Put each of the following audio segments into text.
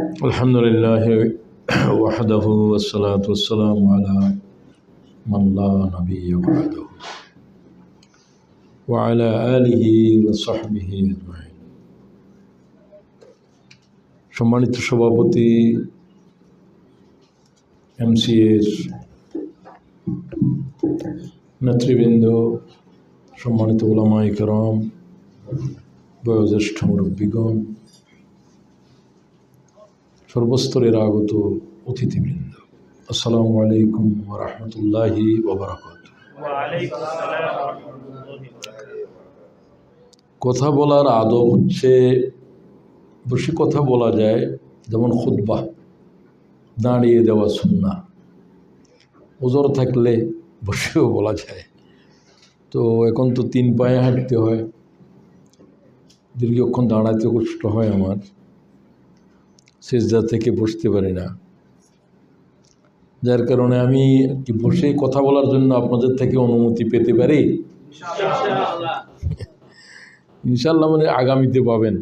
الحمد لله وحده والصلاة والسلام على من لا نبي بعده وعلى آله وصحبه أجمعين। সম্মানিত সভাপতি এমসিএর নেতৃবৃন্দ, সম্মানিত উলামায়ে কেরাম, বয়োজ্যেষ্ঠ মুরব্বীগণ, সর্বস্তরের আগত অতিথিবৃন্দ, আসসালামু আলাইকুম ওয়া রাহমাতুল্লাহি ওয়া বারাকাতুহু। কথা বলার আদব হচ্ছে, বেশি কথা বলা যায়, যেমন খুতবা, দাঁড়িয়ে দেওয়া সুন্নাহ, ওজর থাকলে বসেও বলা যায়। তো এখন তো 3 পায়ে হাঁটতে হয়, দীর্ঘক্ষণ দাঁড়াতে কষ্ট হয়, আমার সিজদা থেকে বসতে পারি না, যার কারণে আমি বসে কথা বলার জন্য আপনাদের থেকে অনুমতি পেতে পারি ইনশাআল্লাহ। মানে আগামীতে পাবেন,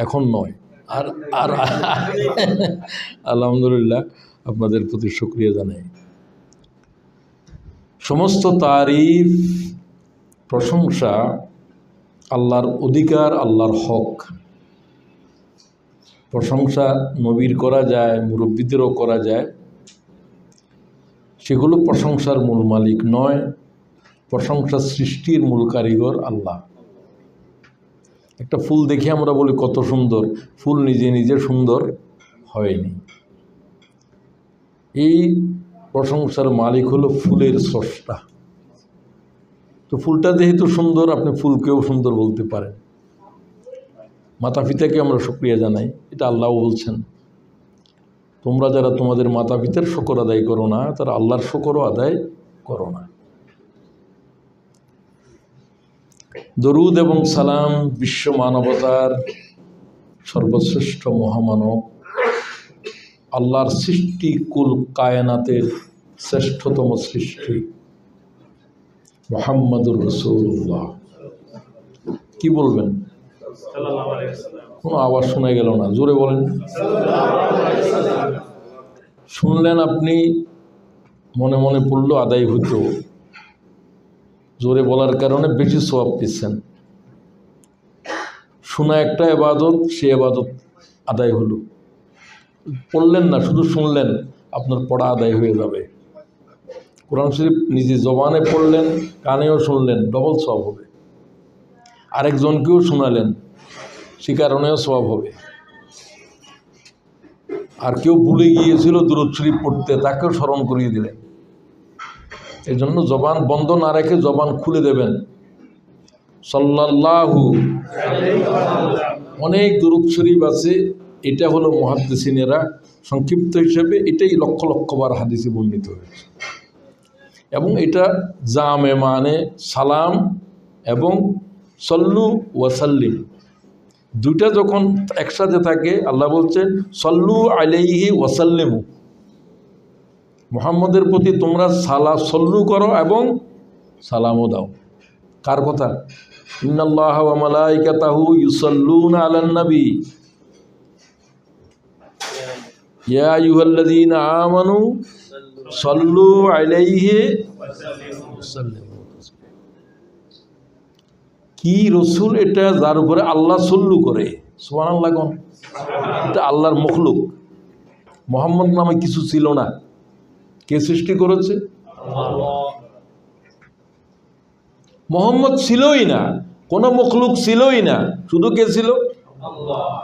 এখন নয়। আর আর আলহামদুলিল্লাহ, আপনাদের প্রতি শুকরিয়া জানাই। সমস্ত তারিফ, প্রশংসা আল্লাহর অধিকার, আল্লাহর হক। প্রশংসা নবীর করা যায়, মুরব্বীদেরও করা যায়, সেগুলো প্রশংসার মূল মালিক নয়। প্রশংসা সৃষ্টির মূল কারিগর আল্লাহ। একটা ফুল দেখে আমরা বলি কত সুন্দর, ফুল নিজে নিজে সুন্দর হয়নি। এই প্রশংসার মালিক হলো ফুলের স্রষ্টা। তো ফুলটা যেহেতু সুন্দর, আপনি ফুলকেও সুন্দর বলতে পারেন। মাতা পিতাকে আমরা শুকরিয়া জানাই, এটা আল্লাহ বলছেন, তোমরা যারা তোমাদের মাতা পিতার শুকর আদায় করো না, তারা আল্লাহর শুকরও আদায় করো না। দরুদ এবং সালাম বিশ্ব মানবতার সর্বশ্রেষ্ঠ মহামানব, আল্লাহর সৃষ্টি কুল কায়নাতের শ্রেষ্ঠতম সৃষ্টি মুহাম্মাদুর রাসূলুল্লাহ। কি বলবেন? কোনো আওয়াজ শোনা গেল না, জোরে বলেন। শুনলেন আপনি, মনে মনে পড়লো, আদায় হতো। জোরে বলার কারণে বেশি সওয়াব পেয়েছেন। শোনা একটা ইবাদত, সে ইবাদত আদায় হলো। পড়লেন না, শুধু শুনলেন, আপনার পড়া আদায় হয়ে যাবে। কোরআন শরীফ নিজে জবানে পড়লেন, কানেও শুনলেন, ডবল সওয়াব হবে। আরেকজনকেও শোনালেন, সে কারণেও সওয়াব হবে। আর কেউ ভুলে গিয়েছিল দুরূদ শরীফ পড়তে, তাকেও স্মরণ করিয়ে দিলেন। এই জন্য জবান বন্ধ না রেখে জবান খুলে দেবেন। সাল্লাল্লাহু, অনেক দুরূদ শরীফ আছে, এটা হলো মুহাদ্দিসিনেরা সংক্ষিপ্ত হিসেবে এটাই লক্ষ লক্ষবার হাদিসে বর্ণিত হয়েছে। এবং এটা জামে, মানে সালাম এবং সল্লু ওয়াসাল্লিম, দুইটা যখন একসাথে থাকে, আল্লাহ বলছেন সল্লু আলাইহি ওয়াসাল্লিমু, মুহাম্মদের প্রতি তোমরা সল্লু করো এবং সালামও দাও। কার কথা? ইন্নাল্লাহা ওয়া মালাইকাতাহু ইউসাল্লুনা আলান নবী ইয়া আইয়ুহাল্লাযীনা আমানু সল্লু আলাইহি ওয়াসাল্লিমু। কি রসুল এটা, যার উপরে আল্লাহ সল্লু করে। সুবহানাল্লাহ কোন, এটা আল্লাহর মখলুক। মুহাম্মদ নামে কিছু ছিল না, কে সৃষ্টি করেছে? মুহাম্মদ ছিলই না, কোনো মখলুক ছিলই না, শুধু কে ছিল?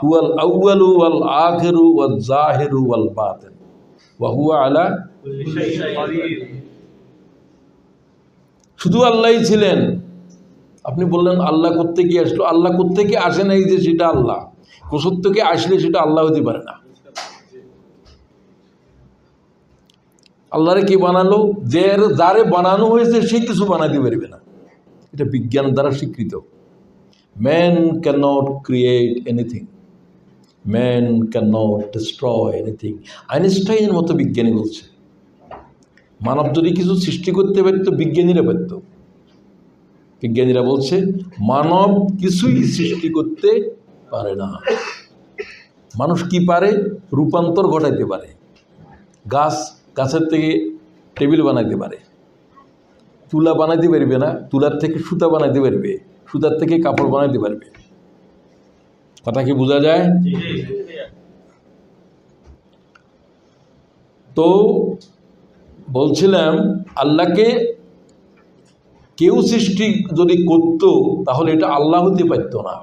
হুয়াল আউয়ালু ওয়াল আখিরু ওয়াল জাহিরু ওয়াল বাতিন ওয়া হুয়া আলা কুল্লি শাইইন কাদির। শুধু আল্লাহই ছিলেন। আপনি বললেন আল্লাহ কোত্থেকে আসলো? আল্লাহ কোত্থেকে আসে নাই যে সেটা আল্লাহ, কোথা থেকে আসলে সেটা আল্লাহ হতে পারে না। আল্লাহরে কি বানালো? যারে বানানো হয়েছে সে কিছু বানাতে পারবে না, এটা বিজ্ঞান দ্বারা স্বীকৃত। Man can not create anything, man can not destroy anything. আইনস্টাইনের মতো বিজ্ঞানী বলছে, মানব যদি কিছু সৃষ্টি করতে পারত, বিজ্ঞানীরা পারত। বিজ্ঞানীরা বলছে মানব কিছুই সৃষ্টি করতে পারে না। মানুষ কি পারে? রূপান্তর ঘটাইতে পারে। গাছের থেকে টেবিল বানাইতে পারে, তুলা বানাইতে পারবে না, তুলার থেকে সুতা বানাইতে পারবে, সুতার থেকে কাপড় বানাইতে পারবে। কথা কি বোঝা যায়? তো বলছিলাম, আল্লাহকে কেউ সৃষ্টি যদি করতো তাহলে এটা আল্লাহ হতে পারত না।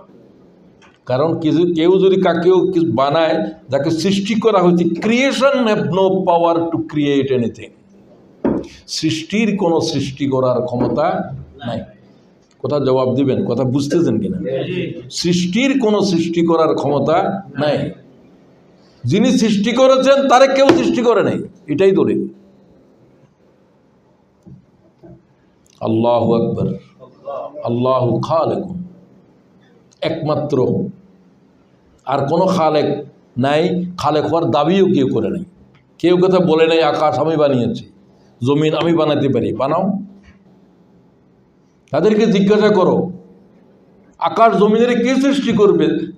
কারণ কেউ যদি কাকেও বানায়, যাকে সৃষ্টি করা হয়েছে, creation have no power to create anything. সৃষ্টির কোনো সৃষ্টি করার ক্ষমতা নাই। কথা জবাব দিবেন, কথা বুঝতেছেন কিনা? সৃষ্টির কোনো সৃষ্টি করার ক্ষমতা নাই। যিনি সৃষ্টি করেছেন তারে কেউ সৃষ্টি করে নাই, এটাই দলিল। আল্লাহু আকবার, আল্লাহু খালেক, একমাত্র, আর কোনো খালেক নাই। খালেক হওয়ার দাবিও কেউ করে নাই। কেউ কথা বলে নাই আকাশ আমি বানিয়েছি, জমিন আমি বানাতে পারি। বানাও, তাদেরকে জিজ্ঞাসা করো আকাশ জমিনের কে সৃষ্টি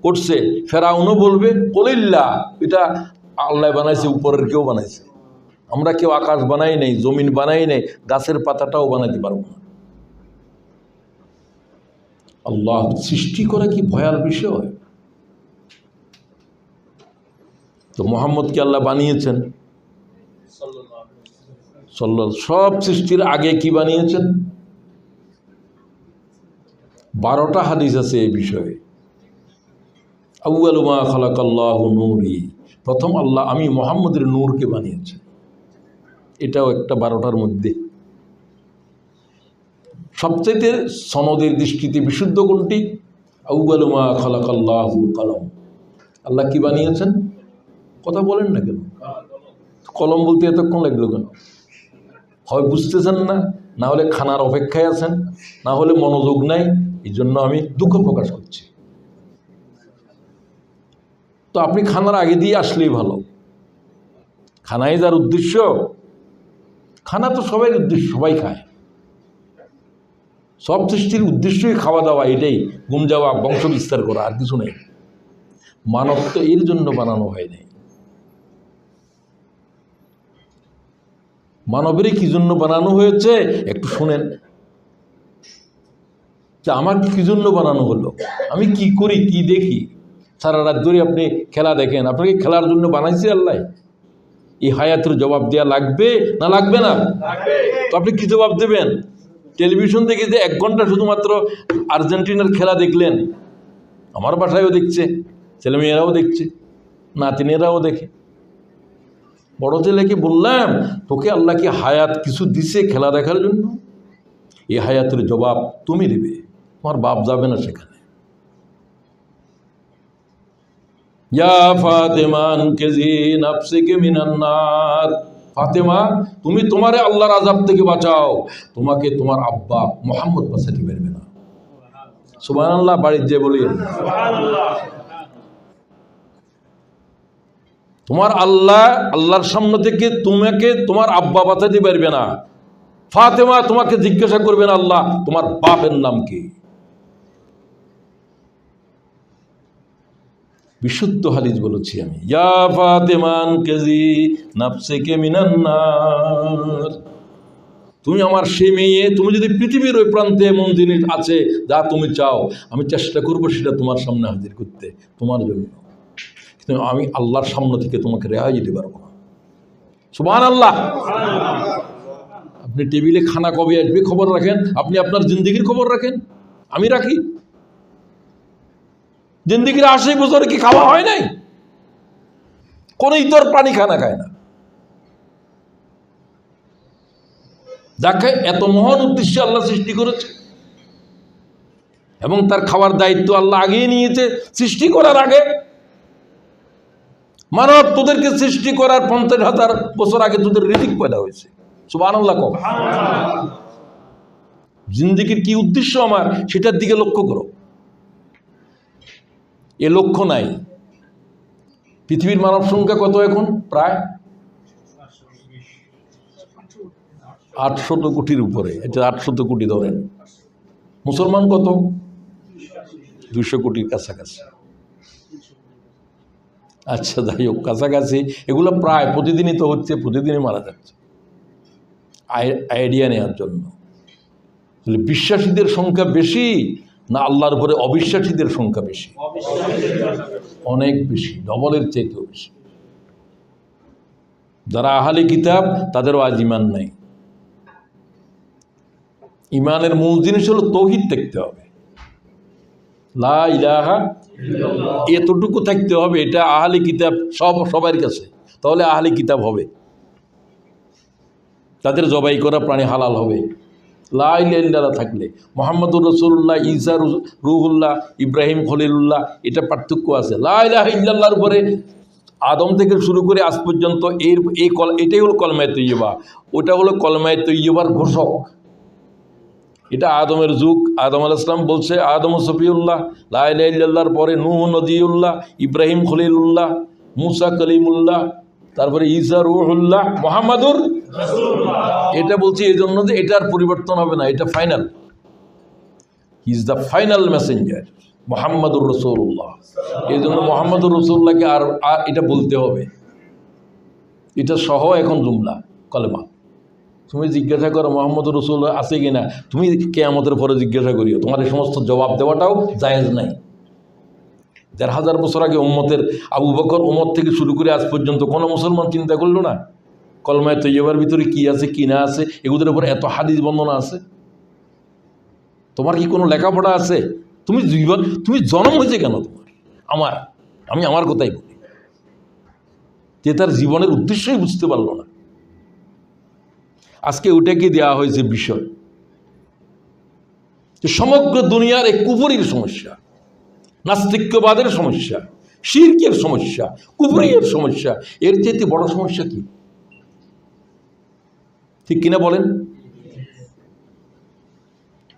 করছে? ফেরাউনও বলবে কলিল্লাহ, এটা আল্লাহ বানাইছে, উপরের কেউ বানাইছে। আমরা কেউ আকাশ বানাই নাই, জমিন বানাই নাই, গাছের পাতাটাও বানাইতে পারবো না। আল্লাহ সৃষ্টি করা কি ভয়াল বিষয়। তো মোহাম্মদকে আল্লাহ বানিয়েছেন, সব সৃষ্টির আগে কি বানিয়েছেন? 12টা হাদিস আছে এই বিষয়ে। আউয়ালু মা খালাকাল্লাহু নূরি, প্রথম আল্লাহ আমি মোহাম্মদের নূরকে বানিয়েছি। এটাও একটা 12টার মধ্যে। সবচেয়ে সনদের দৃষ্টিতে বিশুদ্ধ কোনটি? আউয়ালু মা খালাকাল্লাহুল কলম। আল্লাহ কি বানিয়েছেন? কথা বলেন না কেন? কলম বলতে এতক্ষণ লাগলো কেন? হয় বুঝতেছেন না, না হলে খানার অপেক্ষায় আছেন, না হলে মনোযোগ নাই। এই জন্য আমি দুঃখ প্রকাশ করছি। তো আপনি খানার আগে দিয়ে আসলেই ভালো। খানাই যার উদ্দেশ্য, খানা তো সবাই উদ্দেশ্য, সবাই খায়। সব সৃষ্টির উদ্দেশ্যই খাওয়া দাওয়া, এটাই ঘুম যাওয়া, বংশ বিস্তার করা, আর কিছু নেই। মানব তো এর জন্য বানানো হয় নাই। মানবের কি জন্য বানানো হয়েছে একটু শুনেন, যে আমার কি জন্য বানানো হলো, আমি কি করি, কি দেখি। সারা রাত ধরে আপনি খেলা দেখেন, আপনাকে খেলার জন্য বানাইছে আল্লাহ। এই হায়াতের জবাব দেওয়া লাগবে না লাগবে না? তো আপনি কি জবাব দেবেন? টেলিভিশন দেখে যে 1 ঘন্টা শুধুমাত্র আর্জেন্টিনার খেলা দেখলেন, আমার বাসায়ও দেখছে, ছেলেমেয়েরাও দেখছে, নাতিনেরাও দেখে। বড় ছেলেকে বললাম, তোকে আল্লাহ কি হায়াত কিছু দিছে খেলা দেখার জন্য? এই হায়াতের জবাব তুমি দেবে, তোমার বাপ যাবে না সেখানে। ইয়া ফাতেমা আনকিজি নাফসিকি মিনান নার, ফাতেমা তুমি তোমারে আল্লাহর আযাব থেকে বাঁচাও, তোমাকে তোমার আব্বা মুহাম্মদ বাঁচাতে পারবে না। সুবহানাল্লাহ, বাড়ির যে বলি সুবহানাল্লাহ। তোমার আল্লাহর সামনে থেকে তোমাকে তোমার আব্বা বাঁচাতে পারবে না। ফাতেমা তোমাকে জিজ্ঞাসা করবেন আল্লাহ তোমার বাপের নাম কি? বিশুদ্ধ হাদিস বলেছি আমি। ইয়া ফাতেমা আনকিজি নাফসিকি মিনান নার, তুমি আমার সেই মেয়ে, তুমি যদি পৃথিবীর ওই প্রান্তে এমন জিনিস আছে যা তুমি চাও, আমি চেষ্টা করবো সেটা তোমার সামনে হাজির করতে, তোমার জন্য। কিন্তু আমি আল্লাহর সামনে থেকে তোমাকে রেহাই দিতে পারবো না। সুবহানাল্লাহ। আপনি টেবিলে খানা কবে আসবে খবর রাখেন, আপনি আপনার জিন্দেগির খবর রাখেন, আমি রাখি। জিন্দেগির 80 বছরে কি খাওয়া হয় নাই? কোন ইতর প্রাণী খানা খায় না। যাকে এত মহান উদ্দেশ্যে আল্লাহ সৃষ্টি করেছে এবং তার খাওয়ার দায়িত্ব আল্লাহ আগেই নিয়েছে সৃষ্টি করার আগে। মানব তোদেরকে সৃষ্টি করার 50,000 বছর আগে তোদের রিজিক পয়দা হয়েছে। সুবহানাল্লাহ। জিন্দেগির কি উদ্দেশ্য আমার, সেটার দিকে লক্ষ্য করো। এ লক্ষ্য নাই। পৃথিবীর মানব সংখ্যা কত এখন? প্রায় 800 কোটির উপরে। এটা 800 কোটি ধরেন। মুসলমান কত? 200 কোটির কাছাকাছি। আচ্ছা যাই হোক, কাছাকাছি। এগুলো প্রায় প্রতিদিনই তো হচ্ছে, প্রতিদিনই মারা যাচ্ছে। আইডিয়া নেওয়ার জন্য বিশ্বাসীদের সংখ্যা বেশি না আল্লাহর উপরে অবিশ্বাসীদের সংখ্যা বেশি? অনেক বেশি, ডবলের চাইতেও বেশি। যারা আহলে কিতাব তাদেরও আজ ইমান নাই। ইমানের মূল জিনিস হলো তৌহিদ থাকতে হবে, লা ইলাহা এতটুকু থাকতে হবে। এটা আহলে কিতাব সবার কাছে, তাহলে আহলে কিতাব হবে, তাদের জবাই করা প্রাণী হালাল হবে। লা ইলাহা ইল্লাল্লাহ থাকলে মুহাম্মদুর রাসূলুল্লাহ, ঈসা রূহুল্লাহ, ইব্রাহিম খলিলুল্লাহ, এটা পার্থক্য আছে। লা ইলাহা ইল্লাল্লাহর উপরে আদম থেকে শুরু করে আজ পর্যন্ত এটাই হলো কলমায়ে তৈয়বা, ওটা হলো কলমায়ে তৈয়বার ঘোষক। এটা আদমের যুগ, আদম আলাইহিস সালাম বলছে আদম সফিউল্লাহ, লা ইলাহা ইল্লাল্লাহর পরে নূহ নজিউল্লাহ, ইব্রাহিম খলিলুল্লাহ, মুসা কলিমুল্লাহ, তারপরে ঈসা রূহুল্লাহ, মুহাম্মাদুর রাসূলুল্লাহ। এটা বলছি এই জন্য যে এটার পরিবর্তন হবে না, এটা final. He is the final Messenger মুহাম্মাদুর রাসূলুল্লাহ। এই জন্য মুহাম্মাদুর রাসূলুল্লাহকে আর এটা বলতে হবে। এটা সহ এখন জুমলা কলেমা। তুমি জিজ্ঞাসা করো মুহাম্মদুর রাসূলুল্লাহ আছে কিনা, তুমি কিয়ামতের পরে জিজ্ঞাসা করিও, তোমার এই সমস্ত জবাব দেওয়াটাও জায়েজ নাই। ১,৫০০ বছর আগে উম্মতের আবু বকর, উমর থেকে শুরু করে আজ পর্যন্ত কোনো মুসলমান চিন্তা করলো না কলমায়ে তৈয়বার ভিতরে কি আছে কি না আছে? এগুলোর উপর এত হাদিস বর্ণনা আছে। তোমার কি কোনো লেখাপড়া আছে? তুমি জন্ম হয়েছে কেন তোমার? আমি আমার কথাই বলি, যে তার জীবনের উদ্দেশ্যই বুঝতে পারলো না। আজকে ওটাকে দেওয়া হয়েছে বিষয়, যে সমগ্র দুনিয়ার এই কুফরির সমস্যা, নাস্তিক্যবাদের সমস্যা, শিরকের সমস্যা, কুফরির সমস্যা, এর চেয়ে বড় সমস্যা কি? ঠিক কিনা বলেন?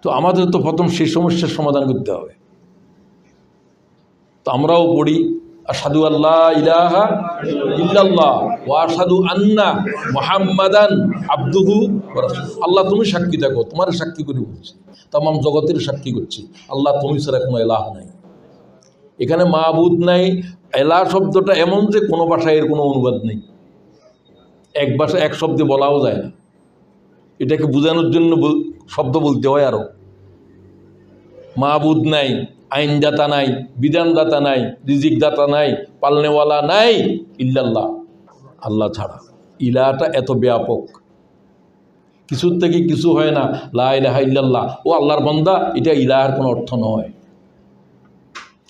তো আমাদের তো প্রথম সেই সমস্যার সমাধান করতে হবে। তো আমরাও পড়ি আশহাদু আল্লা ইলাহা ইল্লাল্লাহ ওয়া আশহাদু আন্না মুহাম্মাদান আবদুহু ওয়া রাসূলুহু। আল্লাহ তুমি সাক্ষী থাকো, তোমার সাক্ষী করে বলছি, তামাম জগতের সাক্ষী করছি, আল্লাহ তুমি ছাড়া কোনো ইলাহ নাই। এখানে মাবুদ নাই। ইলাহ শব্দটা এমন যে কোনো ভাষায় এর কোনো অনুবাদ নেই, এক ভাষা এক শব্দে বলাও যায় না। এটাকে বোঝানোর জন্য শব্দ বলতে হয় আরো। মাবুদ নাই, আইনদাতা নাই, বিধানদাতা নাই, রিজিকদাতা নাই, পালনেওয়ালা নাই ইল্লাল্লাহ, আল্লাহ ছাড়া। ইলাহটা এত ব্যাপক, কিছুর থেকে কিছু হয় না। লা ইলাহা ইল্লাল্লাহ, ও আল্লাহর বান্দা, এটা ইলাহার কোনো অর্থ নয়।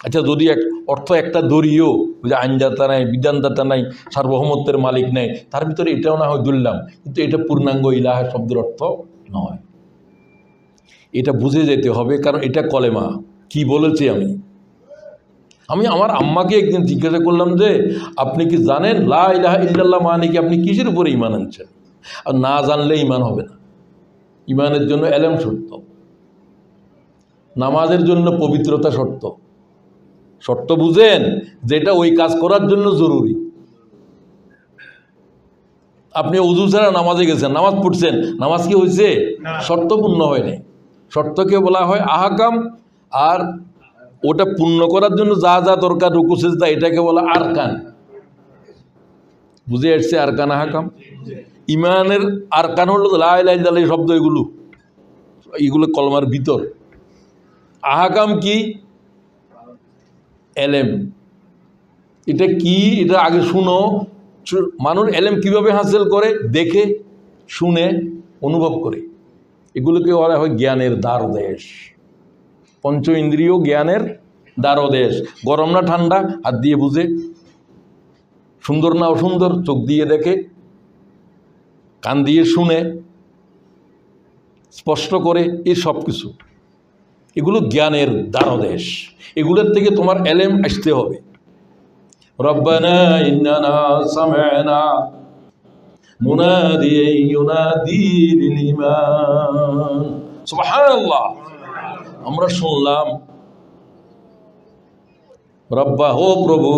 আচ্ছা, যদি অর্থ একটা দরিও, যে আইনদাতা নাই, বিধানদাতা নাই, সার্বভৌমত্বের মালিক নেই, তার ভিতরে এটাও না হয় ধরলাম, কিন্তু এটা পূর্ণাঙ্গ ইলাহা শব্দের অর্থ নয়। এটা বুঝে যেতে হবে, কারণ এটা কলেমা। কি বলেছি আমি আমার আম্মাকে একদিন জিজ্ঞাসা করলাম যে আপনি কি জানেন লা ইলাহা ইল্লাল্লাহ মানে কি? আপনি কিসের উপরে ঈমান আনছেন? আর না জানলে ঈমান হবে না। ঈমানের জন্য এলেম শর্ত, নামাজের জন্য পবিত্রতা শর্ত বুঝেন, যেটা ওই কাজ করার জন্য জরুরি। আপনি ওযু ছাড়া নামাজে গেছেন, নামাজ পড়ছেন, নামাজ কি হয়েছে? শর্ত পূর্ণ হয়নি। শর্তকে বলা হয় আহকাম, আর ওটা পূর্ণ করার জন্য যা যা দরকার, রুকু সিজদা, এটাকে বলা আরকান। বুঝে আসছে? আরকান আহকাম। ইমানের আরকান হলো লা ইলাহা ইল্লাল্লাহ শব্দ, এগুলো কলমার ভিতর। আহকাম কি? এলেম। এটা কি? এটা আগে শুনো। মানুষ এলেম কিভাবে হাসিল করে? দেখে, শুনে, অনুভব করে। এগুলোকে বলা হয় জ্ঞানের দ্বারদেশ। পঞ্চ ইন্দ্রিয় জ্ঞানের দ্বারদেশ। গরম না ঠান্ডা হাত দিয়ে বুঝে, সুন্দর না অসুন্দর চোখ দিয়ে দেখে, কান দিয়ে শুনে, স্পষ্ট করে, এই সব কিছু, এগুলো জ্ঞানের দ্বারদেশ। এগুলোর থেকে তোমার এলেম আসতে হবে। রব্বানা ইন্নানা সামি'না মুনাদিয়ান ইউনাদি লিল ঈমান। সুবহানাল্লাহ, আমরা শুনলাম। রব্বা, ও প্রভু,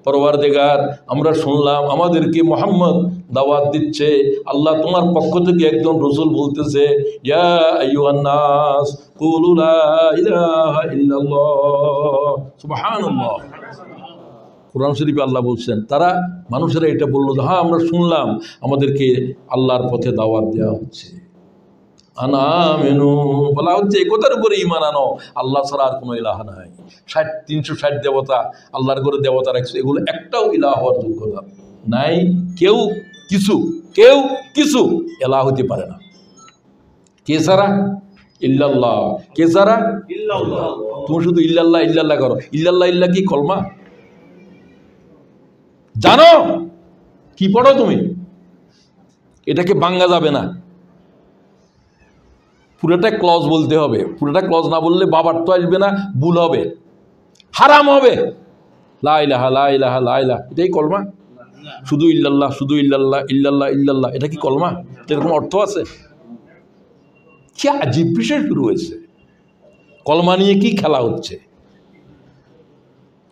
পরওয়ারদিগার, আমরা শুনলাম আমাদেরকে মুহাম্মদ দাওয়াত দিচ্ছে। আল্লাহ তোমার পক্ষ থেকে একজন রসুল বলতেছে, ইয়া আইয়ুহান নাস কুলু লা ইলাহা ইল্লাল্লাহ। সুবহানাল্লাহ। কোরআন শরীফে আল্লাহ বলছেন, তারা মানুষেরা এটা বললো যে হ্যাঁ আমরা শুনলাম আমাদেরকে আল্লাহর পথে দাওয়াত দেওয়া হচ্ছে, আনা মেনু বলা হচ্ছে একতার উপরে ঈমান আনো, আল্লাহ ছাড়া আর কোনো ইলাহ নাই। 360 দেবতা, আল্লাহর করে দেবতা রাখছে, এগুলো একটাও ইলাহ হওয়ার যোগ্যতা নাই। কেউ কিছু ইলাহ হতে পারে না। কে ছাড়া? ইল্লাল্লাহ। কে ছাড়া? ইল্লাল্লাহ। তুমি শুধু ইল্লাল্লাহ ইল্লাল্লাহ করো। ইল্লাল্লাহ কি কলমা জানো? কি পড়ো তুমি? এটাকে ভাঙা যাবে না, পুরোটা ক্লজ বলতে হবে। পুরোটা ক্লজ না বললে বাবার তো আসবে না, ভুল হবে, হারাম হবে। লা ইলাহা লা ইলাহা লা ইলাহা, এটাই কলমা? শুধু ইল্লাল্লাহ ইল্লাল্লাহ, এটা কি কলমা? এরকম অর্থ আছে? কি আজীব বিষয় শুরু হয়েছে। কলমা নিয়ে কি খেলা হচ্ছে?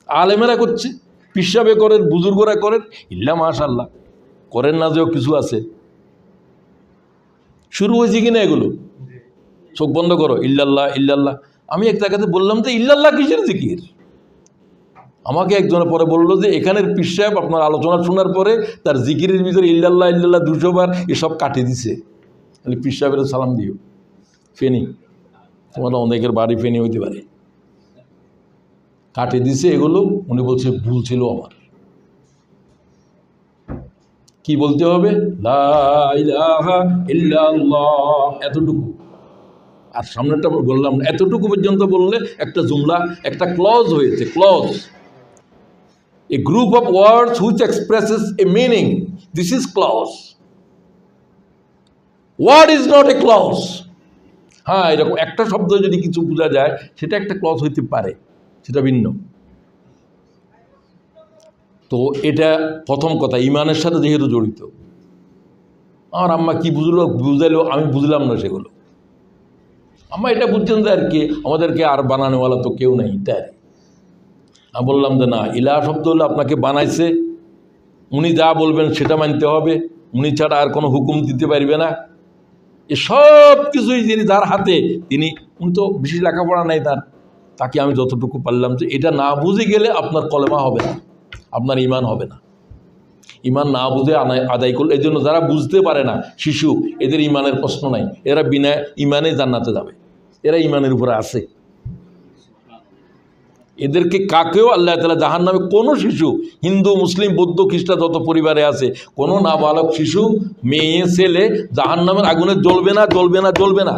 আলেমেরা করছে, পিসাবে করেন, বুজুর্গরা করেন, ইল্লা মাশাআল্লাহ করেন না যেও কিছু আছে। শুরু হয়েছে কিনা এগুলো? চোখ বন্ধ করো, ইল্লাল্লাহ। আমি এক জায়গাতে বললাম যে ইল্লাল্লাহ কিসের জিকির? আমাকে একজনের পরে বললো যে এখানের পীর সাহেব আপনার আলোচনা শোনার পরে তার জিকিরের ভিতরে ইল্লাল্লাহ 200 বার এসব কাটিয়ে দিছে। তাহলে পীর সাহেবের সালাম দিও। ফেনি, তোমার অনেকের বাড়ি ফেনি হইতে পারে, কাটিয়ে দিছে এগুলো। উনি বলছে ভুল ছিল আমার। কি বলতে হবে? লা ইলাহা ইল্লাল্লাহ, এতটুকু। আর সামনেটা বললাম এতটুকু পর্যন্ত বললে একটা জুমলা, একটা ক্লজ হয়েছে। Clause, a group of words which expresses a meaning, this is clause. Word is not a clause. হ্যাঁ, এরকম একটা শব্দ যদি কিছু বোঝা যায় সেটা একটা ক্লজ হইতে পারে, সেটা ভিন্ন। তো এটা প্রথম কথা, ইমানের সাথে যেহেতু জড়িত। আমার আম্মা কি বুঝাইলো আমি বুঝলাম না সেগুলো। আম্মা এটা বুঝছেন যে আর কি আমাদেরকে আর বানানোওয়ালা তো কেউ নেই, তাই আমি বললাম যে না, ইলাহ শব্দ হলো আপনাকে বানাইছে, উনি যা বলবেন সেটা মানতে হবে, উনি ছাড়া আর কোনো হুকুম দিতে পারবে না। এসব কিছুই যিনি যার হাতে, উনি তো বেশি লেখাপড়া নাই তাকে আমি যতটুকু পারলাম যে এটা না বুঝে গেলে আপনার কলেমা হবে না, আপনার ইমান হবে না। ইমান না বুঝে আদায় করলে, এই জন্য যারা বুঝতে পারে না, শিশু, এদের ইমানের প্রশ্ন নাই, এরা বিনা ইমানে জান্নাতে যাবে, এরা ইমানের উপরে আছে। এদেরকে কাকেও আল্লাহ তাআলা জাহান্নামে, কোনো শিশু, হিন্দু মুসলিম বৌদ্ধ খ্রিস্টান যত পরিবারে আছে, কোনো নাবালক শিশু, মেয়ে ছেলে জাহান্নামের আগুনে জ্বলবে না।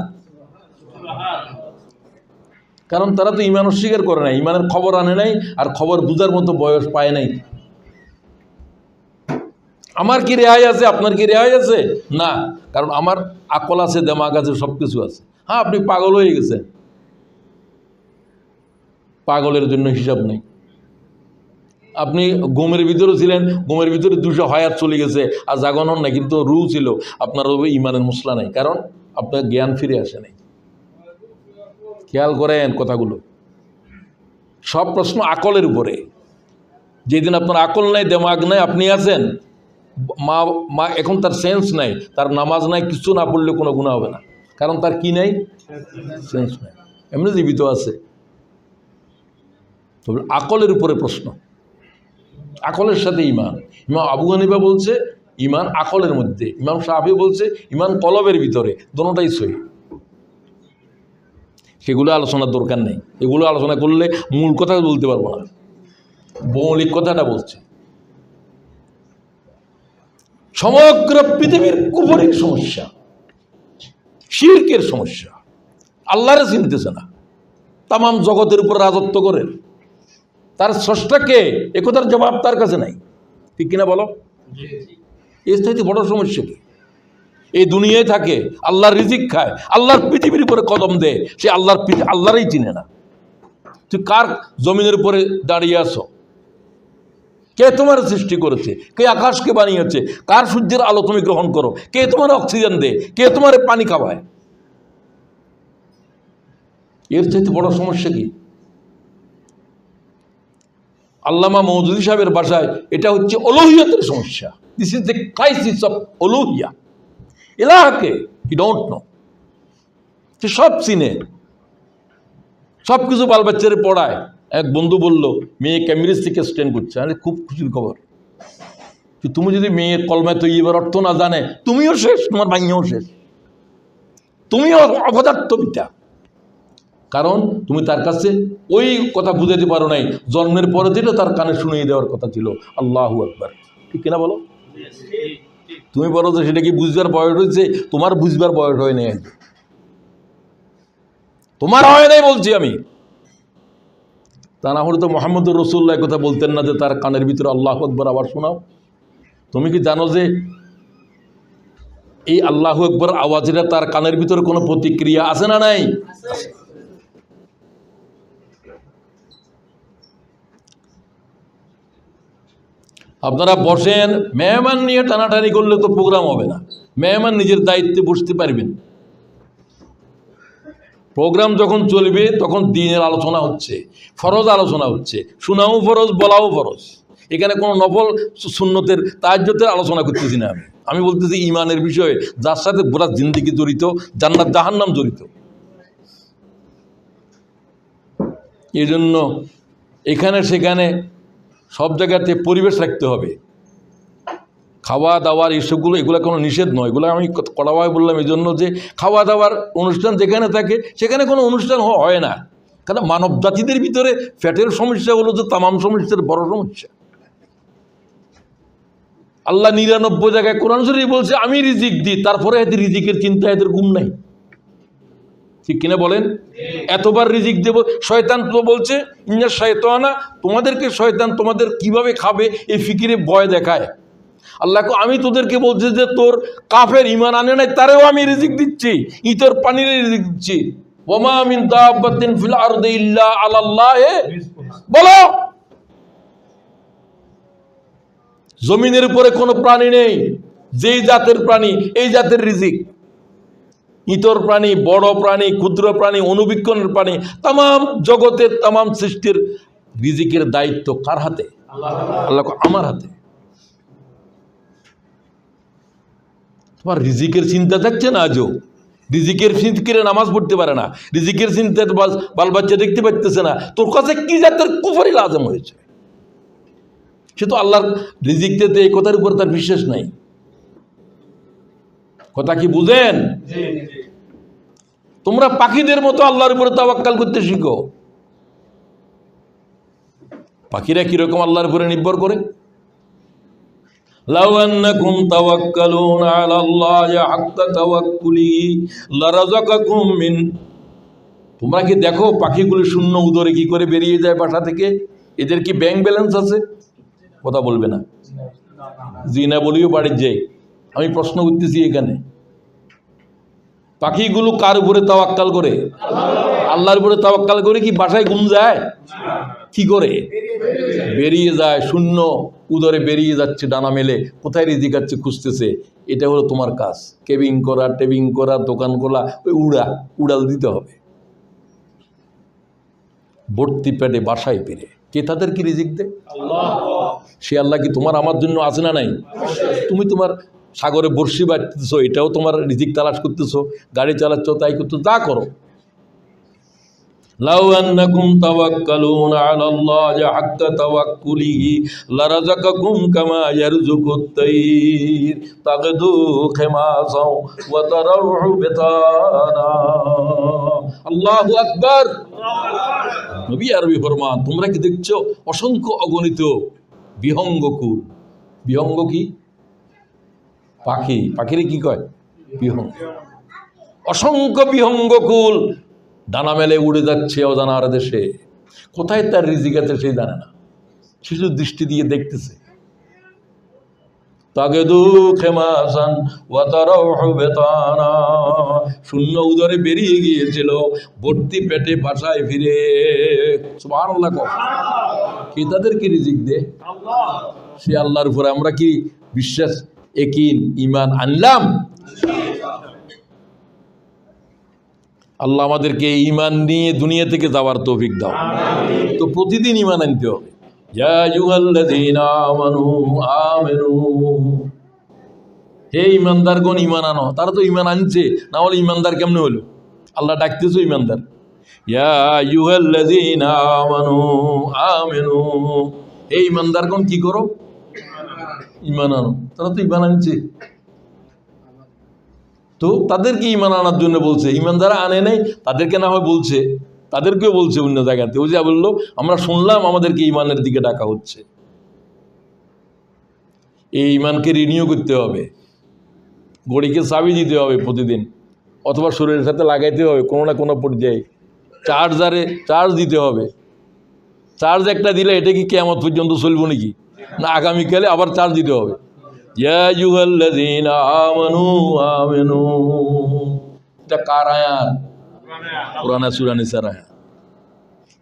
কারণ তারা তো ইমান অস্বীকার করে নাই, ইমানের খবর আনে নাই, আর খবর বুঝার মতো বয়স পায় নাই। আমার কি রেহাই আছে? আপনার কি রেহাই আছে? না, কারণ আমার আকল আছে, দেমাগ আছে, সব কিছু আছে। হ্যাঁ, আপনি পাগল হয়ে গেছেন, পাগলের জন্য হিসাব নেই। আপনি ঘুমের ভিতরে ছিলেন, ঘুমের ভিতরে 200 হায়াত চলে গেছে, আর জাগরণ নাই, কিন্তু রুহ ছিল। আপনার ইমানের মশলা নাই, কারণ আপনার জ্ঞান ফিরে আসে নাই। খেয়াল করেন কথাগুলো, সব প্রশ্ন আকলের উপরে। যেদিন আপনার আকল নাই, দেমাগ নাই, আপনি আছেন, মা এখন তার সেন্স নাই, তার নামাজ নাই, কিছু না পড়লে কোনো গুনাহ হবে না, কারণ তার কি নাই? সেন্স নাই, এমনি জীবিত আছে। তবে আকলের উপরে প্রশ্ন, আকলের সাথে ইমান। ইমাম আবু হানিফা বলছে ইমান আকলের মধ্যে, ইমাম শাফি বলছে ইমান কলবের ভিতরে, দোনোটাই সহি। সেগুলো আলোচনার দরকার নেই, এগুলো আলোচনা করলে মূল কথা বলতে পারবো না, মৌলিক কথাটা বলছে। সমগ্র পৃথিবীর কুফরের সমস্যা, শিরকের সমস্যা, আল্লাহরে চিনতেছে না, তামাম জগতের উপর রাজত্ব করেন, তার স্রষ্টাকে, একথার জবাব তার কাছে নাই। ঠিক কিনা বলো? এর চাইতে বড় সমস্যা কি? এই দুনিয়ায় থাকে, আল্লাহর রিজিক খায়, আল্লাহর পৃথিবীর উপরে কদম দেয়, সে আল্লাহরই চিনে না। তুই কার জমিনের উপরে দাঁড়িয়ে আছো? কে তোমার সৃষ্টি করেছে? কে আকাশকে বানিয়েছে? কার সূর্যের আলো তুমি গ্রহণ করো? কে তোমার অক্সিজেন দেয়? কে তোমার পানি খাওয়ায়? এর চাইতে বড় সমস্যা কি? আল্লামা মওদুদী সাহেবের ভাষায় এটা হচ্ছে উলুহিয়াতের সমস্যা। This is the crisis of উলুহিয়া। ইলাহকে হি ডোন্ট নো। সে সব চিনে, সব কিছু বাল বাচ্চারে পড়ায়, এক বন্ধু বলল মেয়ে ক্যামব্রিজ থেকে স্ট্যান্ড করছে, আরে খুব খুশির খবর। তুমি যদি মেয়ের কলমায় তৈয়বার অর্থ না জানে, তুমিও শেষ, তোমার ভাইয়াও শেষ, তুমিও অপদার্থ পিতা। কারণ তুমি তার কাছে ওই কথা বুঝাতে পারো নাই জন্মের পরে যেটা তার কানে শুনিয়ে দেওয়ার কথা ছিল, আল্লাহু আকবার। ঠিক কিনা বলো? তুমি বলো যে সেটা কি বুঝবার বয়স হয়েছে? তোমার বুঝবার বয়স হয় নাই, তোমার হয় নাই বলছি আমি। তা না হলে তো মোহাম্মদুর রসুল্লাহ কথা বলতেন না যে তার কানের ভিতরে আল্লাহু আকবার আবার শোনাও। তুমি কি জানো যে এই আল্লাহু আকবার আওয়াজটা তার কানের ভিতরে কোনো প্রতিক্রিয়া আছে না নাই? আপনারা বসেন, মেহমান নিয়ে টানাটানি করলে তো প্রোগ্রাম হবে না। মেহমান নিজের দায়িত্বে বসতে পারবেন। প্রোগ্রাম যখন চলবে তখন দিনের আলোচনা হচ্ছে, ফরজ আলোচনা হচ্ছে, শোনাও ফরজ, বলাও ফরজ। এখানে কোনো নফল সুন্নতের তাহাজ্জুদের আলোচনা করতেছি না আমি বলতেছি ইমানের বিষয়ে, যার সাথে পুরা জিন্দেগি জড়িত, জান্নাত জাহান্নাম জড়িত। এই জন্য এখানে সেখানে সব জায়গাতে পরিবেশ রাখতে হবে। খাওয়া দাওয়ার এসবগুলো, এগুলো কোনো নিষেধ নয়। এগুলো আমি কড়াভাবে বললাম এই জন্য যে খাওয়া দাওয়ার অনুষ্ঠান যেখানে থাকে সেখানে কোনো অনুষ্ঠান হয় না। কারণ মানব জাতিদের ভিতরে ফ্যাটের সমস্যা হলো যে তামাম সমস্যার বড় সমস্যা। আল্লাহ ৯৯ জায়গায় কোরআন শরীফ বলছে আমি রিজিক দিই, তারপরে এদের রিজিকের চিন্তা এদের ঘুম নাই। ঠিক কিনা বলেন? এতবার রিজিক দেব। শয়তান তো বলছে ইন্না শায়তানা, তোমাদেরকে শয়তান তোমাদের কিভাবে খাবে এই ফিকিরে ভয় দেখায়। আল্লাহ আমি তোদেরকে বলছি যে তোর কাফের ইমান আনে নাই তারেও আমি রিজিক দিচ্ছি, ইতর পানির রিজিক দিচ্ছি। ওয়ামা মিন দাব্বাতিন ফিল আরদি ইল্লা আলাল্লাহি, বলো জমিনের উপরে কোনো প্রাণী নেই যেই জাতের প্রাণী এই জাতের রিজিক। ইতর প্রাণী, বড় প্রাণী, ক্ষুদ্র প্রাণী, অনুবীক্ষণের প্রাণী, তামাম জগতের তামাম সৃষ্টির রিজিকের দায়িত্ব কার হাতে? আল্লাহ আমার হাতে। তোমার রিজিকের চিন্তা থাকছে না আজও? রিজিকের ফিকিরে নামাজ পড়তে পারে না, রিজিকের চিন্তা বাল বাচ্চা দেখতে পাইতেছে না, তোর কাছে কি জাতের কুফরি লাজম হয়েছে? সে তো আল্লাহর রিজিক দিতে, এই কথার উপর তার বিশ্বাস নাই। কথা কি বুঝেন? তোমরা পাখিদের মতো আল্লাহর উপরে তাওয়াক্কাল করতে শিখো। পাখিরা কিরকম আল্লাহর উপরে নির্ভর করে? লাউ আন্নাকুম তাওয়াক্কালুনা আলাল্লাহি হাক্কা তাওয়াক্কুলিহি লারাযাকাকুম মিন, তোমরা কি দেখো পাখিগুলো শূন্য উদরে কি করে বেরিয়ে যায় বাসা থেকে? এদের কি ব্যাংক ব্যালেন্স আছে? কথা বলবে না। জি না বলিও বাড়ির যাই। আমি প্রশ্ন করতেছি এখানে, পাখিগুলো কার উপরে তাওয়াক্কাল করে? আল্লাহর উপরে তাওয়াক্কাল করে কি বাসায় ঘুম যায়? কি করে? বেরিয়ে যায়, শূন্য উদরে বেরিয়ে যাচ্ছে ডানা মেলে, কোথায় রিজিক আছে খুঁজতেছে। এটা হলো তোমার কাজ, কেবিং করা, টেবিং করা, দোকান খোলা, ওই উড়াল দিতে হবে। ভর্তি পেটে বাসায় ফিরে কে তাদের কি রিজিক দেয়? সে আল্লাহ কি তোমার আমার জন্য আছে না নাই? তুমি তোমার সাগরে বর্ষি বাঁধতেছো, এটাও তোমার রিজিক তালাশ করতেছো, গাড়ি চালাচ্ছ, তাই করতো, যা করো। লাউ আন্নাকুম তাওয়াক্কালুনা আলাল্লাহি হাক্কা তাওয়াক্কুলিহি লারাযাকাকুম কামা ইয়ারযুকুত তাইর তাগদু খিমাসাও ওয়া তারাউ বিতানা। আল্লাহু আকবার। নবী আরবি ফরমান, তোমরা কি দেখছো অসংখ্য অগণিত বিহঙ্গকুল? বিহঙ্গ কি? পাখি। পাখিরে কি কয়? বিহঙ্গ। অসংখ্য বিহঙ্গকুল ডানা মেলে উড়ে যাচ্ছে অজানার দেশে। কোথায় তার রিজিক আছে সে জানে না, সে শুধু দৃষ্টি দিয়ে দেখতেছে। তাগদু খিমাসান ওয়া তারাউ বিতানা, শূন্য উদরে বেরিয়ে গিয়েছিল, ভর্তি পেটে বাসায় ফিরে। সুবহানাল্লাহ। কে তাদেরকে রিজিক দেয়? সে আল্লাহর উপরে আমরা কি বিশ্বাস, ইয়াকিন, ঈমান আনলাম? আল্লাহ আমাদেরকে ঈমান নিয়ে দুনিয়া থেকে যাওয়ার তৌফিক দাও। তো প্রতিদিন ঈমান আনতে হবে। ইয়া আইয়ুহাল্লাযীনা আমানু আমিনু, হে ঈমানদারগণ ঈমান আনো। তারা তো ঈমান আনছে, না হলে ঈমানদার কেমনে হলো? আল্লাহ ডাকতেছো ঈমানদার, ইয়া আইয়ুহাল্লাযীনা আমানু আমিনু, এই ইমানদারগণ কি করো? ঈমান আনো। তারা তো ঈমান আনছে, তো তাদেরকে ঈমান আনার জন্য বলছে। ঈমান যারা আনে নাই তাদেরকে না হয় বলছে, তাদেরকেও বলছে অন্য জায়গাতে। ওই যা বললো, আমরা শুনলাম আমাদেরকে ঈমানের দিকে ডাকা হচ্ছে। এই ঈমানকে রিনিউ করতে হবে, ঘড়িকে চাবি দিতে হবে প্রতিদিন, অথবা শরীরের সাথে লাগাইতে হবে কোনো না কোনো পর্যায়ে। চার্জারে চার্জ দিতে হবে। চার্জ একটা দিলে এটা কি কিয়ামত পর্যন্ত চলবো নাকি? না, আগামীকালে আবার চার্জ দিতে হবে। ইয়া আইয়ুহাল্লাযীনা আমানু আমিনু, এটা কার আয়াত? কুরআন সূরা নিসার আয়াত।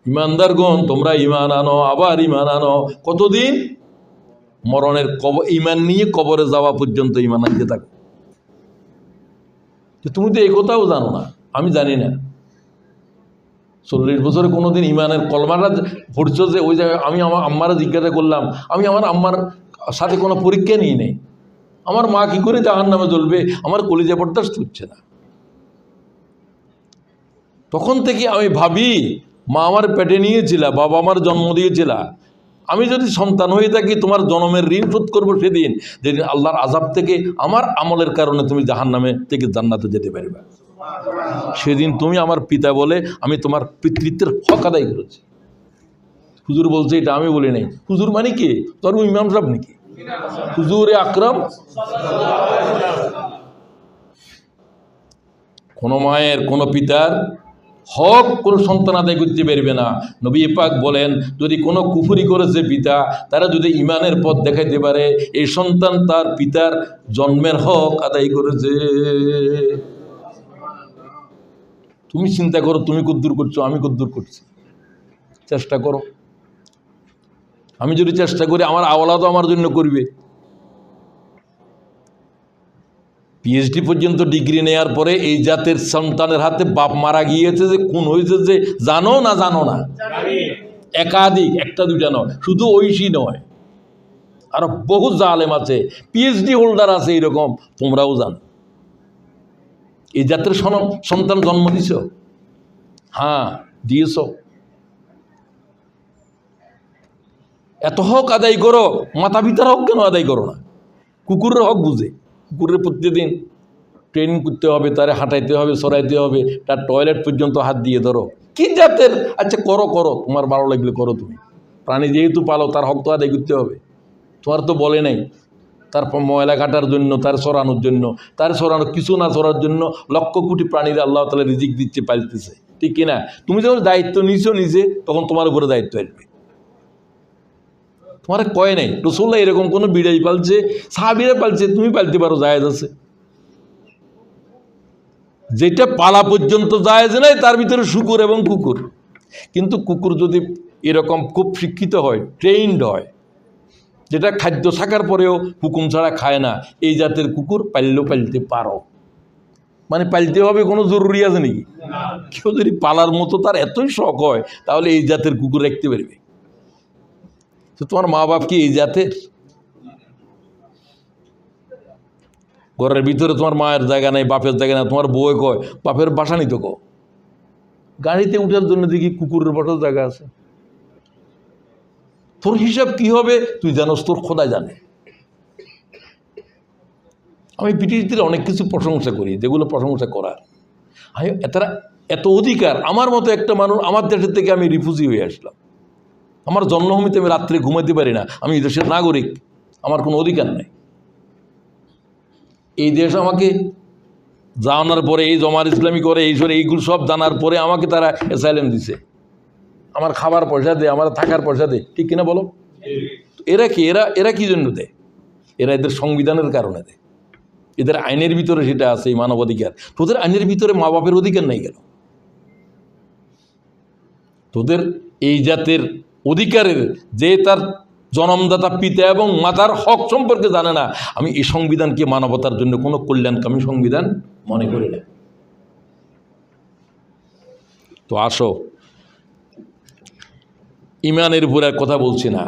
ঈমানদারগণ তোমরা ঈমান আনো, আবার ঈমান আনো। কতদিন? মরণের ঈমান নিয়ে কবরে যাওয়া পর্যন্ত ঈমান আনতে থাকো। তুমি তো এই কথাও জানো না, আমি জানি না। 40 বছরে কোনোদিন ঈমানের কলমাটা পড়ছো যে? ওই জায়গায় আমি আমার আম্মারা জিজ্ঞাসা করলাম, আমি আমার আম্মার সাথে কোনো পরীক্ষা নিই নাই, আমার মা কি করে জাহান্নামে জ্বলবে, আমার কলিজা বরদাস্ত হচ্ছে না। তখন থেকে আমি ভাবি, মা আমার পেটে নিয়েছিল, বাবা আমার জন্ম দিয়েছিল, আমি যদি সন্তান হয়ে থাকি তোমার জন্মের ঋণ শোধ করবো সেদিন, যেদিন আল্লাহর আযাব থেকে আমার আমলের কারণে তুমি জাহান্নামে থেকে জান্নাতে যেতে পারবে। সেদিন তুমি আমার পিতা বলে আমি তোমার পিতৃত্বের হক আদায় করেছি। হুজুর বলছে, এটা আমি বলি নাই। হুজুর মানে কে? তোর ইমাম সাহেব নাকি? হুজুরে আকরাম। কোনো মায়ের কোনো পিতার হক কোনো সন্তান আদায় করতে পারবে না। নবী পাক বলেন, যদি কোনো কুফরি করেছে পিতা, তারা যদি ঈমানের পথ দেখাইতে পারে, এই সন্তান তার পিতার জন্মের হক আদায় করেছে। তুমি চিন্তা করো, তুমি কদ্দুর করছো, আমি কদ্দুর করছি। চেষ্টা করো। আমি যদি চেষ্টা করি, আমার আওলাদও আমার জন্য করবে। পিএইচডি পর্যন্ত ডিগ্রি নেওয়ার পরে এই জাতের সন্তানের হাতে বাপ মারা গিয়েছে যে খুন হয়েছে, যে জানো না? জানো না? একাধিক, একটা দুইটা নয়, শুধু ঐশী নয়, আরো বহু জালেম আছে, পিএইচডি হোল্ডার আছে এইরকম, তোমরাও জানো। এই জাতের সন্তান জন্ম দিছ? হ্যাঁ, দিয়েছ। এত হক আদায় করো, মাতা পিতার হক কেন আদায় করো না? কুকুরের হক বুঝে, কুকুরের প্রতিদিন ট্রেনিং করতে হবে, তারে হাঁটাইতে হবে, সরাইতে হবে, তার টয়লেট পর্যন্ত হাত দিয়ে ধরো। কি জাতের? আচ্ছা করো, তোমার ভালো লাগলে করো। তুমি প্রাণী যেহেতু পালো, তার হক তো আদায় করতে হবে। তোমার তো বলে নাই তার ময়লা কাটার জন্য, তার সরানোর জন্য, তার সরানো কিছু না সরার জন্য লক্ষ কোটি প্রাণীরা আল্লাহ তাআলা রিজিক দিচ্ছে, পালতেছে, ঠিক কিনা? তুমি যখন দায়িত্ব নিছো নিজে, তখন তোমার উপরে দায়িত্ব আসবে। তোমার কয় নাই রাসূলুল্লাহ এরকম কোনো বিড়াই পালছে, সাহাবীরা পালছে, তুমি পালতে পারো, জায়েজ আছে। যেটা পালা পর্যন্ত জায়েজ নাই, তার ভিতরে শূকর এবং কুকুর। কিন্তু কুকুর যদি এরকম খুব শিক্ষিত হয়, ট্রেইনড হয়, যেটা খাদ্য থাকার পরেও হুকুম ছাড়া খায় না, এই জাতের কুকুর পালতে পারো। মানে পালতে হবে কোনো জরুরি আছে নাকি? কেউ যদি পালার মতো তার এতই শখ হয়, তাহলে এই জাতের কুকুর রাখতে পারবে। তো তোমার মা বাপ কি এই জাতের? ঘরের ভিতরে তোমার মায়ের জায়গা নেই, বাপের জায়গা নেই, তোমার বউয়ে কয় বাপের বাসা নিতে কো, গাড়িতে উঠার জন্য দেখি কুকুরের বসার জায়গা আছে। তোর হিসাব কি হবে তুই জানোস, তোর খোদা জানে। আমি ব্রিটিশদের অনেক কিছু প্রশংসা করি, যেগুলো প্রশংসা করার, তারা এত অধিকার। আমার মতো একটা মানুষ, আমার দেশের থেকে আমি রিফিউজি হয়ে আসলাম, আমার জন্মভূমিতে আমি রাত্রে ঘুমাতে পারি না, আমি এই দেশের নাগরিক, আমার কোনো অধিকার নেই। এই দেশ আমাকে জানার পরে, এই জমার ইসলামী করে, এইগুলো সব জানার পরে আমাকে তারা অ্যাসাইলাম দিছে, আমার খাবার পয়সা দেয়, আমার থাকার পয়সা দেয়, ঠিক কিনা বলো? এরা কি এরা কি জন্য দেয়? এরা এদের সংবিধানের কারণে দেয়, এদের আইনের ভিতরে সেটা আছে, এই মানবাধিকার। তোদের আইনের ভিতরে মা বাপের অধিকার নেই কেন? তোদের এই জাতের অধিকারের, যে তার জন্মদাতা পিতা এবং মাতার হক সম্পর্কে জানে না, আমি এই সংবিধানকে মানবতার জন্য কোনো কল্যাণকামী সংবিধান মনে করি না। তো আসো, ইমানের উপরে কথা বলছি না,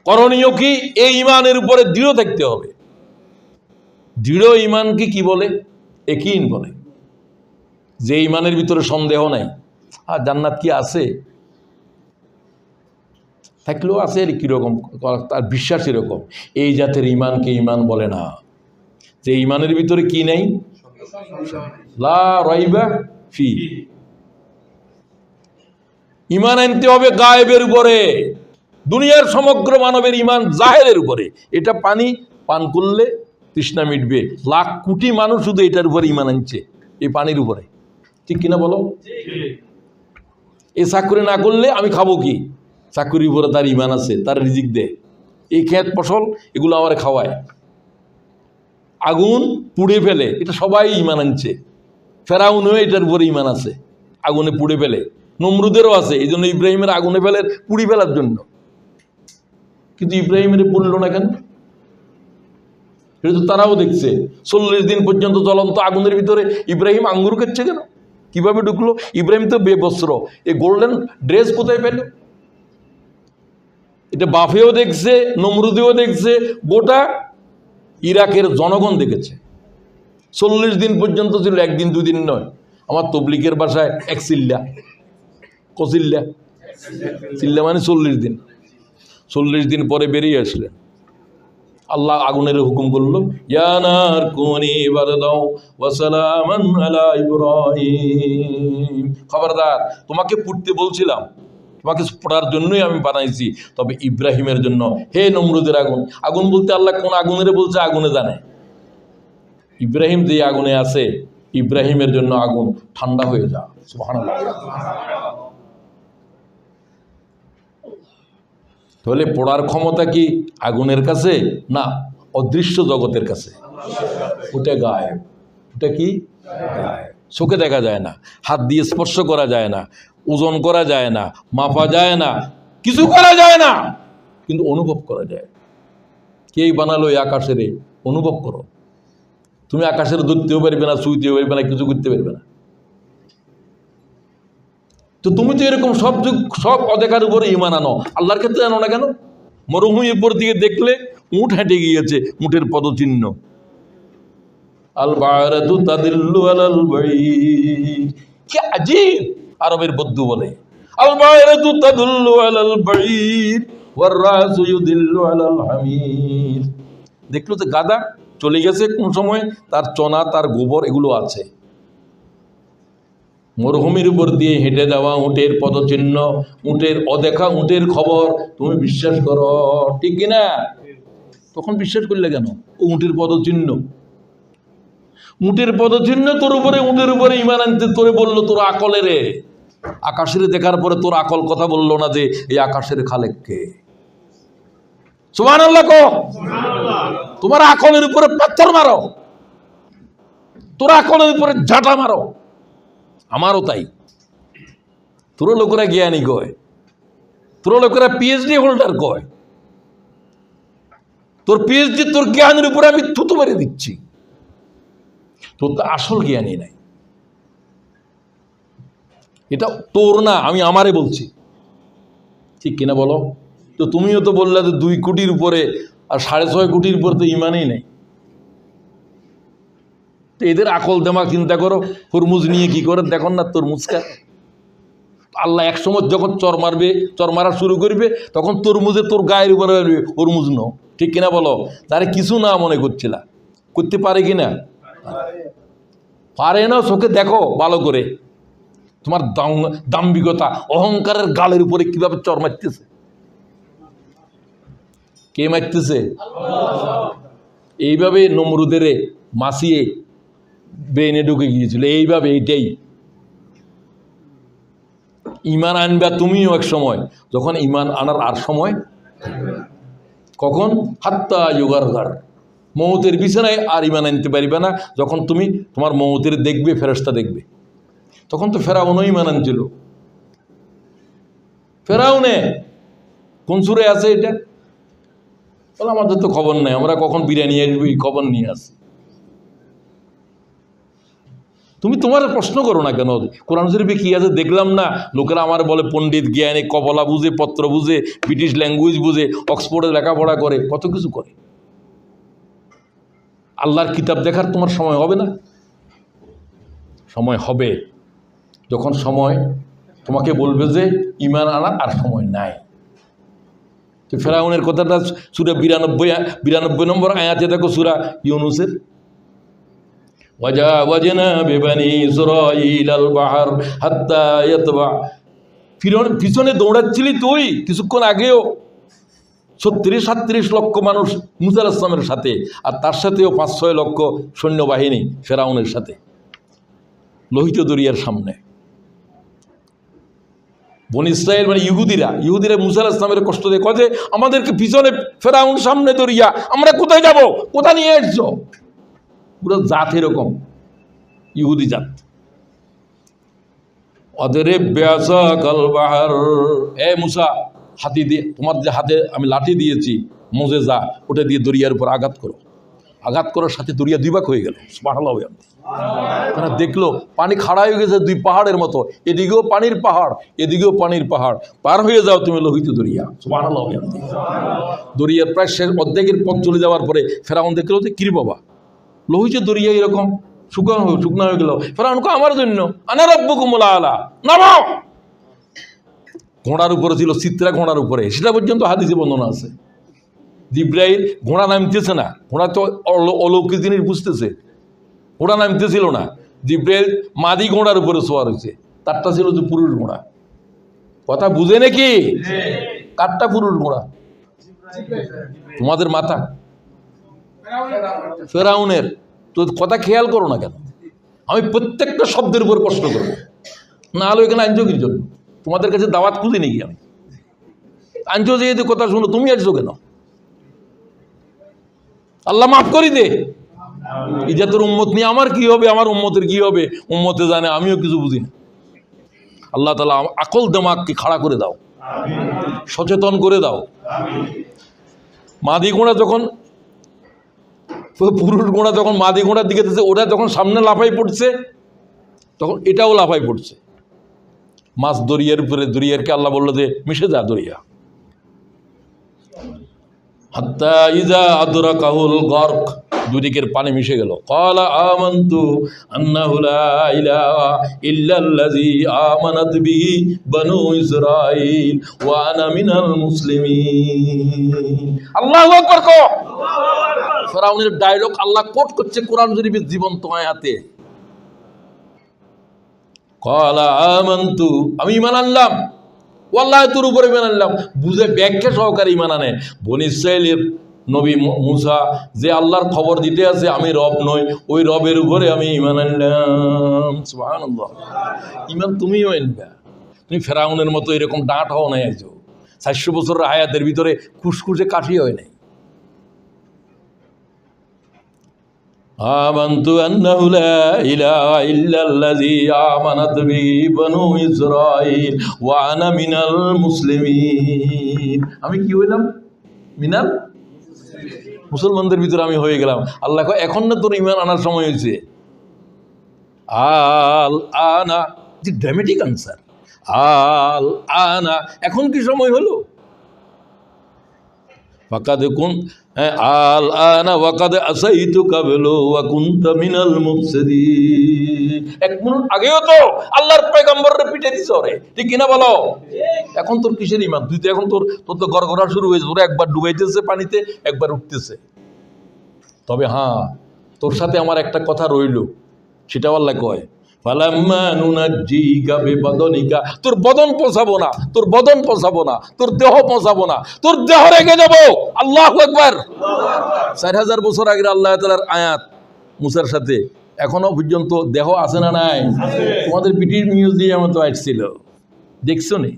করণীয় কি? এই ইমানের উপরে দৃঢ় থাকতে হবে। দৃঢ় ইমানকে কি বলে? ইয়াকিন বলে, যে ইমানের ভিতরে সন্দেহ নাই, আর জান্নাত কি আছে, থাকলেও আছে এর কীরকম, তার বিশ্বাস এরকম। এই জাতের ইমানকে ইমান বলে না, যে ইমানের ভিতরে কি নেই, লা রাইবা ফি। ইমান আনতে হবে গায়েবের উপরে, দুনিয়ার সমগ্র মানবের ইমান জাহেরের উপরে। এটা পানি পান করলে তৃষ্ণা মিটবে, লাখ কোটি মানুষ শুধু এটার উপরে ইমান আনছে, এই পানির উপরে, ঠিক কিনা বলো? এই চাকরি না করলে আমি খাবো কি, চাকরির উপরে তার ইমান আছে, তার রিজিক দে, এই ক্ষেত ফসল এগুলো আমার খাওয়ায়, আগুন পুড়ে ফেলে, এটা সবাই ইমান আনছে। ফেরাউনও এটার উপরে ইমান আছে, আগুনে পুড়ে ফেলে। নমরুদেরও আছে, এই জন্য ইব্রাহিমের আগুনে ফেলে পুড়ি ফেলার জন্য, কিন্তু ইব্রাহিমের পুড়লো না কেন? এটা তো তারাও দেখছে। 40 দিন পর্যন্ত জ্বলন্ত আগুনের ভিতরে ইব্রাহিম আঙ্গুর খাচ্ছে কেন, কিভাবে ঢুকলো? ইব্রাহিম তো বেবস্ত্র, এই গোল্ডেন ড্রেস কোথায় পেল? এটা বাফেও দেখছে, নমরুদেও দেখছে, গোটা ইরাকের জনগণ দেখেছে। 40 দিন পর্যন্ত ছিল, একদিন দুদিন নয়। আমার তবলিকের বাসায় এক চিল্লা, কচিল্লা, চিল্লা মানে 40 দিন। 40 দিন পরে বেরিয়ে আসলেন, আল্লাহ আগুনের হুকুম করলো, ইয়া নার কুনি বারদাও ওয়া সালামান আলা ইব্রাহিম। খবরদার, তোমাকে পুড়তে বলছিলাম, তোমাকে পড়ার জন্যই আমি বানাইছি, তবে ইব্রাহিমের জন্য। হে নমরুদের আগুন, আগুন বলতে আল্লাহ কোন আগুনের বলছে, আগুনে জানে। ইব্রাহিম যে আগুনে আছে, ইব্রাহিমের জন্য আগুন ঠান্ডা হয়ে যা। সুবহানাল্লাহ। তাহলে পড়ার ক্ষমতা কি আগুনের কাছে? না, অদৃশ্য জগতের কাছে। ওটা গায়েব। ওটা কি গায়েব, চোখে দেখা যায় না, হাত দিয়ে স্পর্শ করা যায় না, ওজন করা যায় না, মাপা যায় না, কিছু করা যায় না, কিন্তু অনুভব করা যায়। কে বানালো এই আকাশের? অনুভব করো। তুমি আকাশের ধরতেও পারবে না, ছুঁইতেও পারবে না, কিছু করতে পারবে না। তো তুমি তো এরকম সব অদেখার উপরে ইমান আনো, আল্লাহর ক্ষেত্রে আনো না কেন? মরুভূমির উপর দিকে দেখলে উট হেঁটে গিয়েছে, উটের পদচিহ্ন। আল বারাতু তাদিল্লু আলাল বাইর, কি আজীব আরবের বদ্দু বলে। আল বারাতু তাদুল্লু আলাল বাইর ওয়ার রাসু ইউদিল্লু আলাল হামির। দেখলো যে গাদা চলে গেছে কোন সময়, তার চনা, তার গোবর এগুলো আছে। মরুভূমির উপর দিয়ে হেঁটে যাওয়া উটের পদচিহ্ন, উটের অদেখা উটের খবর তুমি বিশ্বাস করো, ঠিক কিনা? তখন বিশ্বাস করলে কেন? ও উটের পদচিহ্ন, উটের পদচিহ্ন তোর উপরে, উটের উপরে ইমান আনতে তোরে বললো তোর আকলের। আকাশের দেখার পরে তোর আকল কথা বললো না যে এই আকাশের খালেককে? সুবহানাল্লাহ কো। তোমার আকলের উপরে পাথর মারো, তোর আকলের উপরে ঝাঁটা মারো। আমারও তাই। তোর লোকেরা জ্ঞানী কয়, তোর লোকেরা পিএইচডি হোল্ডার কয়, তোর পিএইচডি তোর জ্ঞানের উপরে আমি থুতু মেরে দিচ্ছি, তোর তো আসল জ্ঞানী নাই। এটা তোর না, আমি আমারে বলছি, ঠিক কিনা বলো? তো তুমিও তো বললে যে 2 কোটির উপরে, আর 6.5 কোটির উপরে তো ইমানই নেই। তো এদের আকল দেমাগ চিন্তা করো, হরমুজ নিয়ে কি করে দেখো না, তরমুজকা আল্লাহ একসময় যখন চর মারবে, চর মারা শুরু করবে, তখন তরমুজে তোর গায়ের উপরে হরমুজ নো, ঠিক কিনা বলো? তারে কিছু না মনে করছিলা, করতে পারে কিনা? পারে না। চোখে দেখো ভালো করে, তোমার দাম্ভিকতা অহংকারের গালের উপরে কিভাবে চর মারতেছে। কে মারতেছে? এইভাবে নমরুদের মাসিয়ে ব্রেনে ঢুকে গিয়েছিল, এইভাবে। এইটাই ইমান আনবা তুমিও এক সময়, যখন ইমান আনার আর সময়, কখন? হাত্তা ইউগারগার, মৌতের বিছানায় আর ইমান আনতে পারিবে না। যখন তুমি তোমার মৌতের দেখবে, ফেরেশতা দেখবে, তখন তো ফেরাউনও ইমান আনছিল। ফেরাউনে কোন সূরায় আছে এটা? বলে আমাদের তো খবর নেই, আমরা কখন বিরিয়ানি আসবো খবর নিয়ে আসি। তুমি তোমার প্রশ্ন করো না কেন? কোরআন শরীফে কি আছে দেখলাম না? লোকেরা আমার বলে পণ্ডিত, জ্ঞানী, কপলা বুঝে, পত্র বুঝে, ব্রিটিশ ল্যাঙ্গুয়েজ বুঝে, অক্সফোর্ডে লেখাপড়া করে, কত কিছু করে। আল্লাহর কিতাব দেখার তোমার সময় হবে না? সময় হবে, যখন সময় তোমাকে বলবে যে ঈমান আনার আর সময় নাই। তো ফেরাউনের কথাটা সূরা 92 নম্বর আয়াতে দেখো, সূরা ইউনূসের, ওয়াজাওয়াজনা বিবানি ইসরাঈলাল বাহর হাত্তা ইয়াতবা। ফিরআউনের পিছনে দৌড়াচ্ছিলি তুই কিছুক্ষণ আগেও। 36-37 লক্ষ মানুষ মূসা আলাইহিস সালামের সাথে, আর তার সাথেও 5-6 লক্ষ সৈন্যবাহিনী ফেরাউনের সাথে, লোহিত দরিয়ার সামনে। বনী ইসরাইল মানে ইহুদিরা মূসা আলাইহিস সালামের কষ্ট দিয়ে কয় যে আমাদেরকে পিছনে ফেরাউন, সামনে দরিয়া, আমরা কোথায় যাব, কোথা নিয়ে এসছো? পুরো জাত এরকম, ইহুদি জাত। অদরে ব্যাসা কাল বাহর, এ মূসা হাতি দিয়ে, তোমার যে হাতে আমি লাঠি দিয়েছি মোজেজা, ওটা দিয়ে দরিয়ার উপর আঘাত করো। আঘাত করার সাথে দরিয়া 2 ভাগ হয়ে গেল। সুবহানাল্লাহ। তারা দেখলো পানি খাড়া হয়ে গেছে 2 পাহাড়ের মতো, এদিকেও পানির পাহাড়, এদিকেও পানির পাহাড়, পার হয়ে যাও তুমি লোহিত দরিয়া। সুবহানাল্লাহ। দরিয়ার প্রায় শেষ অর্ধেকের পথ চলে যাওয়ার পরে ফেরাউন দেখলো যে কিরে বাবা, লোহিত দরিয়া এরকম শুকনো হয়ে গেল। ফেরাউন কয় আমার জন্য, আনা রাব্বুকুমুল আলা, নামো। ঘোড়ার উপরে ছিল, চিত্রা ঘোড়ার উপরে, সেটা পর্যন্ত হাদিসে বর্ণনা আছে। জিবরাইল ঘোড়া নামতেছে না, ঘোড়া তো অলৌকিক জিনিস বুঝতেছে, ঘোড়া নামতেছিল না। জিবরাইল মাদি ঘোড়ার উপরে সওয়ার হয়েছে, তারটা ছিল যে পুরুষ ঘোড়া। কথা বুঝে নাকি? কারটা পুরুষ ঘোড়া? তোমাদের মাথা ফেরাউনের। তো কথা খেয়াল করো না কেন? আমি প্রত্যেকটা শব্দের উপর প্রশ্ন করবো, না হলে এখানে আনছো কি জন্য? তোমাদের কাছে দাওয়াত খুঁজে নিই আমি, আনছো যে কথা শুনো, তুমি আসছো কেন? আল্লাহ মাফ করি দে। ইজাতের উম্মত নিয়ে আমার কি হবে, আমার উম্মতের কি হবে, উম্মতে জানে, আমিও কিছু বুঝি না। আল্লাহ তাআলা আকল দিমাগকে খাড়া করে দাও, সচেতন করে দাও। মাদি ঘোড়া যখন, পুরুষ ঘোড়া যখন মাদি ঘোড়ার দিকে দিচ্ছে, ওটা যখন সামনে লাফাই পড়ছে, তখন এটাও লাফাই পড়ছে। মাছ দরিয়ার উপরে, দরিয়ারকে আল্লাহ বললো যে মিশে যা দরিয়া। হাত্তা ইজা আদরাকাহুল গরক, দুদিকের পানি মিশে গেল। ক্বালা আমানতু আন্নাহু লা ইলাহা ইল্লাল্লাযী আমানাত বিহি বনু ইসরাঈল ওয়া আনা মিনাল মুসলিমিন। আল্লাহু আকবার কো। ফেরাউনের ডায়লগ আল্লাহ কোট করছে কোরআন শরীফের জীবন্ত আয়াতে। ক্বালা আমানতু, আমি ঈমান আনলাম, ওয়াল্লাহি তোর উপরে ঈমান আনলাম, বুঝে ব্যাখ্যা সহকারে ঈমান আনে। বনী ইসরাঈলের নবী মূসা যে আল্লাহর খবর দিতে আছে আমি রব নই, ওই রবের উপরে আমি ঈমান আনলাম। সুবহানাল্লাহ। ঈমান তুমিও আনবা, তুমি ফেরাউনের মতো এরকম ডাঁট হও নাই। আইছো 400 বছরের হায়াতের ভিতরে খুশখুশে কাঠি হয় নাই। আমানতু আন্নাহু লা ইলাহা ইল্লাল্লাযী আমানাত বিহি বনু ইসরাঈল ওয়া আনা মিনাল মুসলিমিন। আমি কি হইলাম? মিনাল মুসলমানদের ভিতরে আমি হয়ে গেলাম। আল্লাহ কয় এখন না তোর ঈমান আনার সময় হয়েছে। আল আনা, যে ড্রামেটিক আনসার, আল আনা, এখন কি সময় হলো? ফাকাদ কুন আল আনা ওয়াকাদ আসাইতু কাবলু ওয়া কুনতা মিনাল মুফসিদিন। 1 মিনিট আগেও তো আল্লাহর পয়গম্বরের পিঠে দিছো রে, ঠিক কিনা বলো? এখন তোর কিসের ঈমান? তুই তো এখন তোর তো গড়গড়া শুরু হয়েছে, তোর একবার ডুবাইতেছে পানিতে, একবার উঠতেছে। তবে হ্যাঁ, তোর সাথে আমার একটা কথা রইল, সেটাও আল্লাহ কয় ফালাম্মা নুনাজ্জিকা বিবাদনিকা, তোর বদন পৌঁছাবো না, তোর বদন পৌঁছাবো না, তোর দেহ পৌঁছাবো না, তোর দেহ রেখে যাবো। আল্লাহু আকবার। 4000 বছর আগের আল্লাহ তাআলার আয়াত মুসার সাথে এখনো পর্যন্ত দেহ আছে না নাই? তোমাদের পিটির মিউজিয়ামে তো আসছিল, দেখছো নি?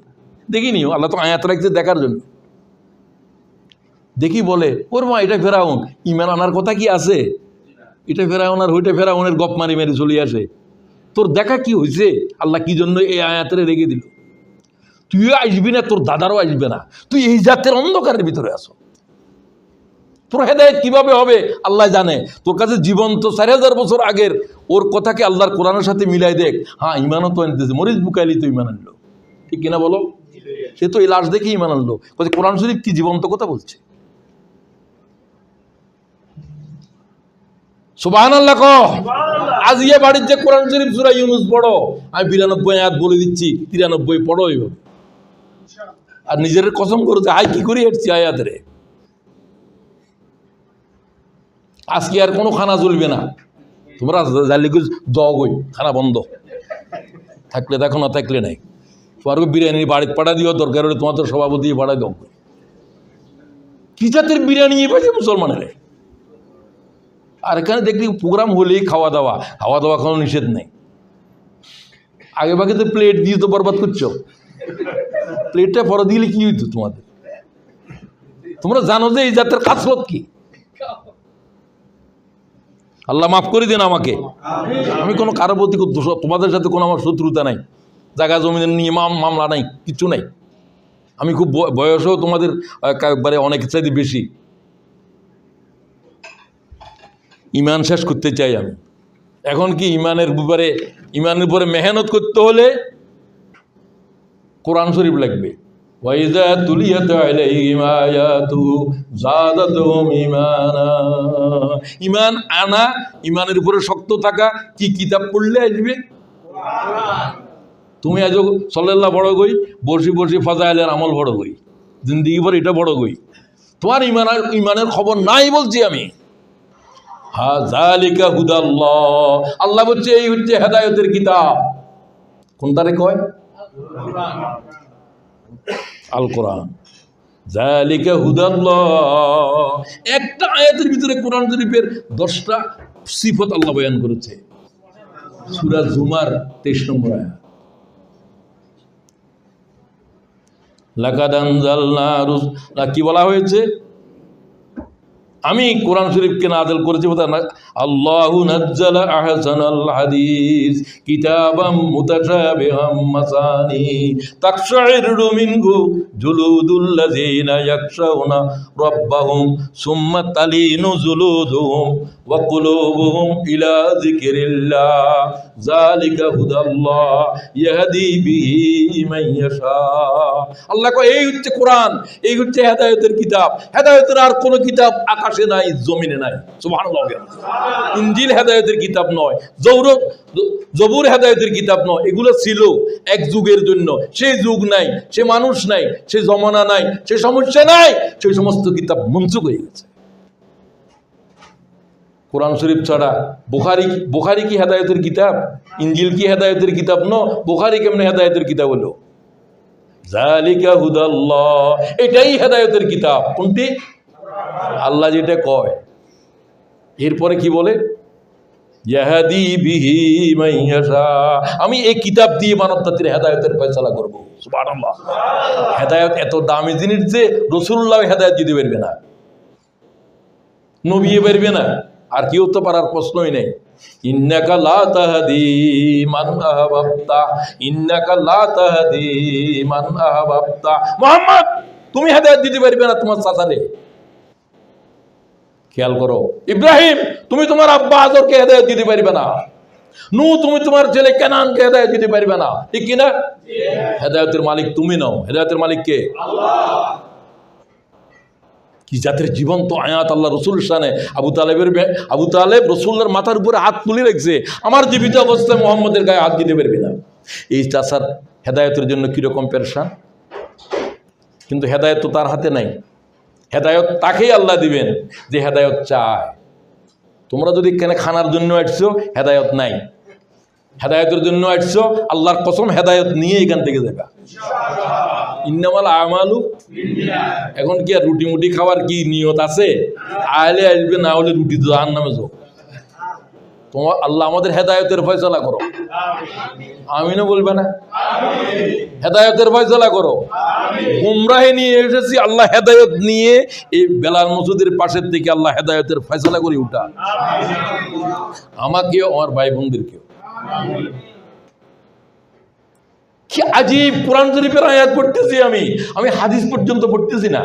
দেখিনি, আল্লাহ তো আয়াত রাখছে দেখার জন্য। দেখি বলে ওর মা এটা ফেরাউন, ঈমান আনার কথা কি আছে? এটা ফেরাউন আর ওইটা ফেরাউনের গপ মারি মারি চলে আসে। তোর দেখা কি হয়েছে? আল্লাহ কি জন্য এই আয়াতে রেখে দিল? তুইও আসবি না, তোর দাদারও আসবে না, তুই এই জাতের অন্ধকারের ভিতরে আসো। তোর হেদায়েত কিভাবে হবে আল্লাহ জানে। তোর কাছে জীবন্ত 4000 বছর আগের ওর কথাকে আল্লাহর কোরআনের সাথে মিলাই দেখ। হ্যাঁ, ঈমানও তো আনতেছে, মরিচ বুকাইলি তো ঈমান আনলো, ঠিক কিনা বলো? সে তো এই লাশ দেখে ঈমান আনলো। কোরআন শরীফ কি জীবন্ত কথা বলছে? সুবহানাল্লাহ কও। আজিয়া বাড়ির যে কোরআন শরীফ সূরা ইউনূস পড়ো, আমি 92 আয়াত বলে দিচ্ছি, 93 পড়ো এইভাবে। আর নিজের কসম করো যে হাই কি করি এসছি আয়াত রে। আজকে আর কোনো খানা চলবে না, তোমরা জানলে দগই খানা বন্ধ, থাকলে দেখো না থাকলে নাই। তোমার বিরিয়ানি বাড়িতে পাঠা দিও, দরকার হলে তোমার তো সভাপতি পাঠা দাও। কি জাতের বিরিয়ানি পাইছে মুসলমানের? আর এখানে দেখলি প্রোগ্রাম হলেই খাওয়া দাওয়া কোনো নিষেধ নেই। আগে বাগে তো প্লেট দিয়ে তো বরবাদ করছো, প্লেটটা পরে দিলে কি হইতো তোমাদের? তোমরা জানো যে এই জাতের কাসরত কি? আল্লাহ মাফ করে দিন আমাকে। আমি কোনো কারো প্রতি তোমাদের সাথে কোনো আমার শত্রুতা নাই, জায়গা জমিনের নিয়ে মামলা নাই, কিছু নাই। আমি খুব বয়সেও তোমাদের একবারে অনেক চাইতে বেশি। ইমান শেষ করতে চাই আমি। এখন কি ইমানের উপরে মেহনত করতে হলে কোরআন শরীফ লাগবে। ওয়াইযা তুলিয়াত আলাইহিম আয়াতুহু যাদাতুহুম ঈমানা। ঈমান আনা, ঈমানের উপরে শক্ত থাকা কি কিতাব পড়লে আসবে? কোরআন। তুমি আজ সাল্লাল্লাহু বড় গই, বসি ফাজাইলের আমল বড় গই, জিন্দেগি ভর এটা বড় গই। তোমার ঈমানের খবর নাই বলছি আমি। হাযালিকা হুদাল্লাহ, আল্লাহ বলছে এই হচ্ছে হেদায়েতের কিতাব। কোনটারে কয়? আল কোরআন। যালিকা হুদাল্লাহ, একটা আয়াতের ভিতরে কোরআন শরীফের 10টা সিফত আল্লাহ বয়ান করেছে। সূরা জুমার 23 নম্বর আয়াত। লাকাদ আনজালনা কি বলা হয়েছে? আমি কোরআন শরীফকে নাযিল করেছি। আল্লাহু নাজ্জালা আহসানাল হাদিস কিতাবাম মুতাশাবিহাম মাসানি তাকশাইরু মিনহু জুলুদুল্লাযিনা ইয়াখশাউনা রাব্বাহুম সুম্মা তালিনু জুলুদুহুম ওয়া কুলুবুহুম ইলা যিকরিল্লাহ যালিকা হুদাল্লাহ ইয়াহদি বিহি মান ইয়াশা। আল্লাহ কয় এই হচ্ছে কোরআন, এই হচ্ছে হেদায়েতের কিতাব। হেদায়েতের আর কোনো কিতাব আকাশে নাই, জমিনে নাই। সুবহানাল্লাহ। ইনজিল হেদায়েতের কিতাব নয়, জবুর হেদায়েতের কিতাব নয়। এগুলো ছিল এক যুগের জন্য, সেই যুগ নাই, সে মানুষ নাই, সে জমানা নাই, সে সমস্যা নাই, সেই সমস্ত কিতাব মনসুখ হয়ে গেছে। কোরআন শরীফ ছাড়া বুখারী কি হেদায়েতের কিতাব? ইনজিল কি হেদায়েতের কিতাব? বুখারী কেমনে হেদায়েতের কিতাব হলো? যালিকা হুদাল্লাহ, এটাই হেদায়েতের কিতাব। কোনটি? আল্লাহ যেটা কয়। এরপরে কি বলে? ইয়াহদি বিহি মান ইয়াশা, আমি এই কিতাব দিয়ে মানব জাতির হেদায়েতের ফয়সালা করব। সুবহানাল্লাহ। হেদায়েত এত দামি জিনিস যে রাসূলুল্লাহ হেদায়েত দিতে পারবে না, নবী পারবে না, আর কেউ তো পারার প্রশ্নই নেই। ইন্নাকা লা তাহদি মান আহবাবতা, ইন্নাকা লা তাহদি মান আহবাবতা। মুহাম্মদ, তুমি হেদায়েত দিতে পারবে না তোমার চাচারে। খেয়াল করো, ইব্রাহিম তুমি তোমার আব্বা আজরকে হেদায়েত দিতে পারবে না। নূহ তুমি তোমার ছেলে কেনানকে হেদায়েত দিতে পারবে না, ঠিক কি না? হেদায়েতের মালিক তুমি নও, হেদায়েতের মালিক কে? আল্লাহ। কি জাতের জীবন্ত আয়াত আল্লাহ রসুলের শানে। আবু তালেব রসুলের মাথার উপরে হাত তুলে রেখেছে, আমার জীবিত অবস্থায় মুহাম্মদের গায়ে হাত দিতে পারবে না। এই চাচার হেদায়েতের জন্য কিরকম পেরেশান। কিন্তু হেদায়েত তো তার হাতে নাই। হেদায়েত তাকেই আল্লাহ দিবেন যে হেদায়েত চায়। তোমরা যদি এখানে খানার জন্য আসছো, হেদায়েত নাই। হেদায়েতের জন্য আসছো, আল্লাহর কসম হেদায়েত নিয়ে এখান থেকে যাবা। ইন্নামাল আমালু বিন্নিয়াত। এখন কি আর রুটি মুটি খাওয়ার কি নিয়ত আছে? আইলে আসবে, না হলে রুটি তো জাহান্নামে যাও। তোমার আল্লাহ আমাদের হেদায়েতের ফয়সালা করো। আমিনও বলবে না? হেদায়েতের ফয়সালা করো। গুমরাহি নিয়ে এসেছি, আল্লাহ হেদায়েত নিয়ে এই বেলাল মসজিদের পাশের থেকে আল্লাহ হেদায়েতের ফয়সালা করে উঠা আমাকেও, আমার ভাই বোনদেরকেও। কি আজীব কোরআন শরীফের আয়াত পড়তেছি আমি হাদিস পর্যন্ত পড়তেছি না।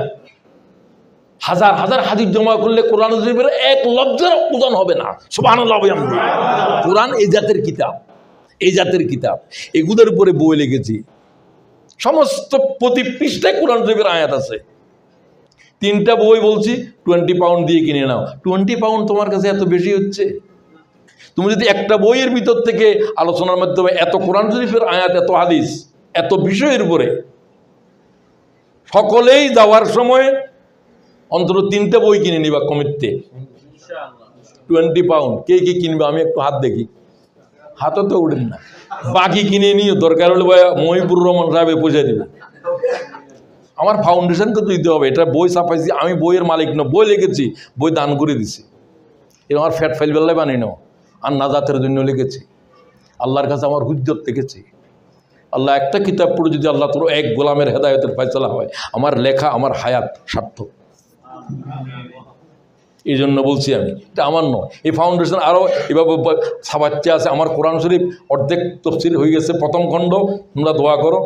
হাজার হাজার হাদিস জমা করলে কোরআন শরীফের এক লব্জের ওজন হবে না। সুবহানাল্লাহ। কোরআন এই জাতের কিতাব, এই জাতের কিতাব। এগুলোর উপরে বই লিখেছি, সমস্ত প্রতি পৃষ্ঠায় কোরআন শরীফের আয়াত আছে। 3টা বই বলছি 20 পাউন্ড দিয়ে কিনে নাও। 20 পাউন্ড তোমার কাছে এত বেশি হচ্ছে? তুমি যদি একটা বইয়ের ভিতর থেকে আলোচনার মাধ্যমে এত কোরআন শরীফের আয়াত, এত হাদিস, এত বিষয়ের উপরে সকলেই যাওয়ার সময় অন্তত 3টে বই কিনে নিবা কমিটিতে, 20 পাউন্ড। কে কে কিনবে আমি একটু হাত দেখি, হাতও তো উঠেন না। বাকি কিনে নিয়ে দরকার হলে মহিবুর রহমান সাহেব পৌঁছে দেবে। আমার ফাউন্ডেশনকে তো দিতে হবে। এটা বই ছাপাইছি আমি, বইয়ের মালিক না, বই লিখেছি, বই দান করে দিছি। এটা আমার ফ্যাট ফাইল বেলায় বানিয়ে নাও, আর নাজাতের জন্য লিখেছি। আল্লাহর কাছে আমার হুজ্জত দেখেছি। আল্লাহ একটা কিতাব পড়ে যদি আল্লাহ তোর এক গোলামের হেদায়তের ফয়সালা হয়, আমার লেখা, আমার হায়াত সার্থক। এই জন্য বলছি আমি, এটা আমার নয়। এই ফাউন্ডেশন আরও এভাবে ছাপাচ্ছে আছে। আমার কোরআন শরীফ অর্ধেক তফসির হয়ে গেছে, প্রথম খণ্ড, তোমরা দোয়া করো।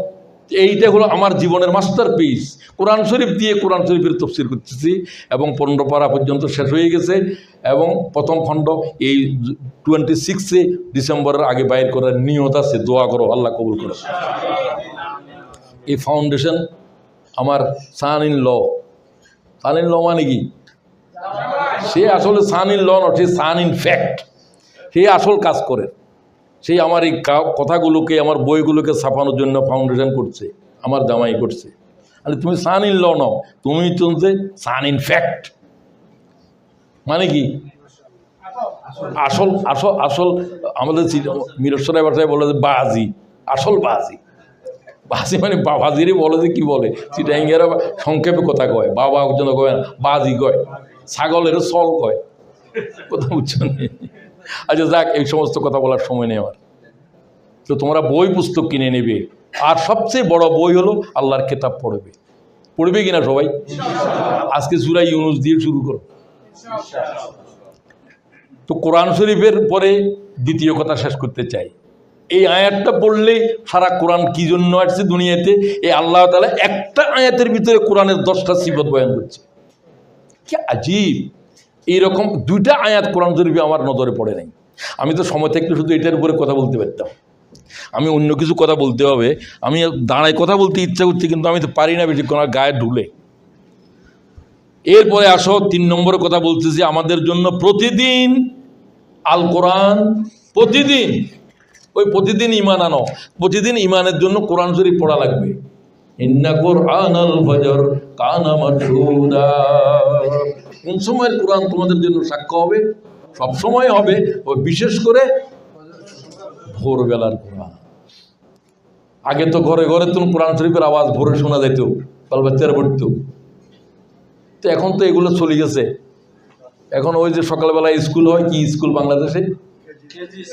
এইটা হলো আমার জীবনের মাস্টার পিস। কোরআন শরীফ দিয়ে কোরআন শরীফের তফসির করতেছি এবং 15 পারা পর্যন্ত শেষ হয়ে গেছে। এবং প্রথম খণ্ড এই 26 ডিসেম্বরের আগে বাইর করার নিয়ত আছে। দোয়া করো, আল্লাহ কবুল করো। এই ফাউন্ডেশন আমার সান in law. San in law মানে কি? সে আসলে সান ইন ল নয়, সে সান ইন ফ্যাক্ট। সে আসল কাজ করে। সেই আমার এই কথাগুলোকে, আমার বইগুলোকে ছাপানোর জন্য ফাউন্ডেশন করছে, আমার জামাই করছে। আরে তুমি সান ইন ল নও, তুমি চলছে সান ইন ফ্যাক্ট। মানে কি? আসল আসল আসল আমাদের মিরসরাই ভাষায় বলে যে বাজি, আসল বাজি। বাজি মানে বাবাজিরই বলে যে কি বলে, চিটাঙ্গেরা সংক্ষেপে কথা কয়, বাবা জন্য কয় না, বাজি কয়, ছাগলের চল কয়, কথা বুঝছো না? আচ্ছা যাক, এই সমস্ত কথা বলার সময় নেই আমার। তো তোমরা বই পুস্তক কিনে নেবে, আর সবচেয়ে বড় বই হলো আল্লাহর কিতাব পড়বে। পড়বে কিনা সবাই? আজকে সূরা ইউনূস দিয়ে শুরু করো। তো কোরআন শরীফের পরে দ্বিতীয় কথা শেষ করতে চাই। এই আয়াতটা পড়লেই সারা কোরআন কি জন্য আসছে দুনিয়াতে, এই আল্লাহ তাআলা একটা আয়াতের ভিতরে কোরআনের 10টা সিফত বয়ান করছে। কি আজীব! এইরকম 2টা আয়াত কোরআন শরীফে আমার নজরে পড়ে নাই। আমি তো সময় থাকলে শুধু এটার উপরে কথা বলতে পারতাম। আমি অন্য কিছু কথা বলতে হবে, আমি দাঁড়ায় কথা বলতে ইচ্ছা করছি, কিন্তু আমি তো পারি না বেশি, কোনো গায়ে ঢুলে। এরপরে আসো 3 নম্বরের কথা বলতেছি, আমাদের জন্য প্রতিদিন আল কোরআন, প্রতিদিন ওই প্রতিদিন ঈমান আনো। প্রতিদিন ঈমানের জন্য কোরআন শরীফ পড়া লাগবে। ইন্না কুরআনাল ফজর কানা মাশহুদা। কোন সময়ের কোরআন তোমাদের জন্য সাক্ষ্য হবে? সব সময় হবে, বিশেষ করে ভোরবেলার কোরআন। আগে তো ঘরে ঘরে তুমি কোরআন শরীফের আওয়াজ ভোরে শোনা যেত, বাল বাচ্চারা পড়ত। তো এখন তো এগুলো চলে গেছে। এখন ওই যে সকালবেলা স্কুল হয়, কি স্কুল বাংলাদেশে?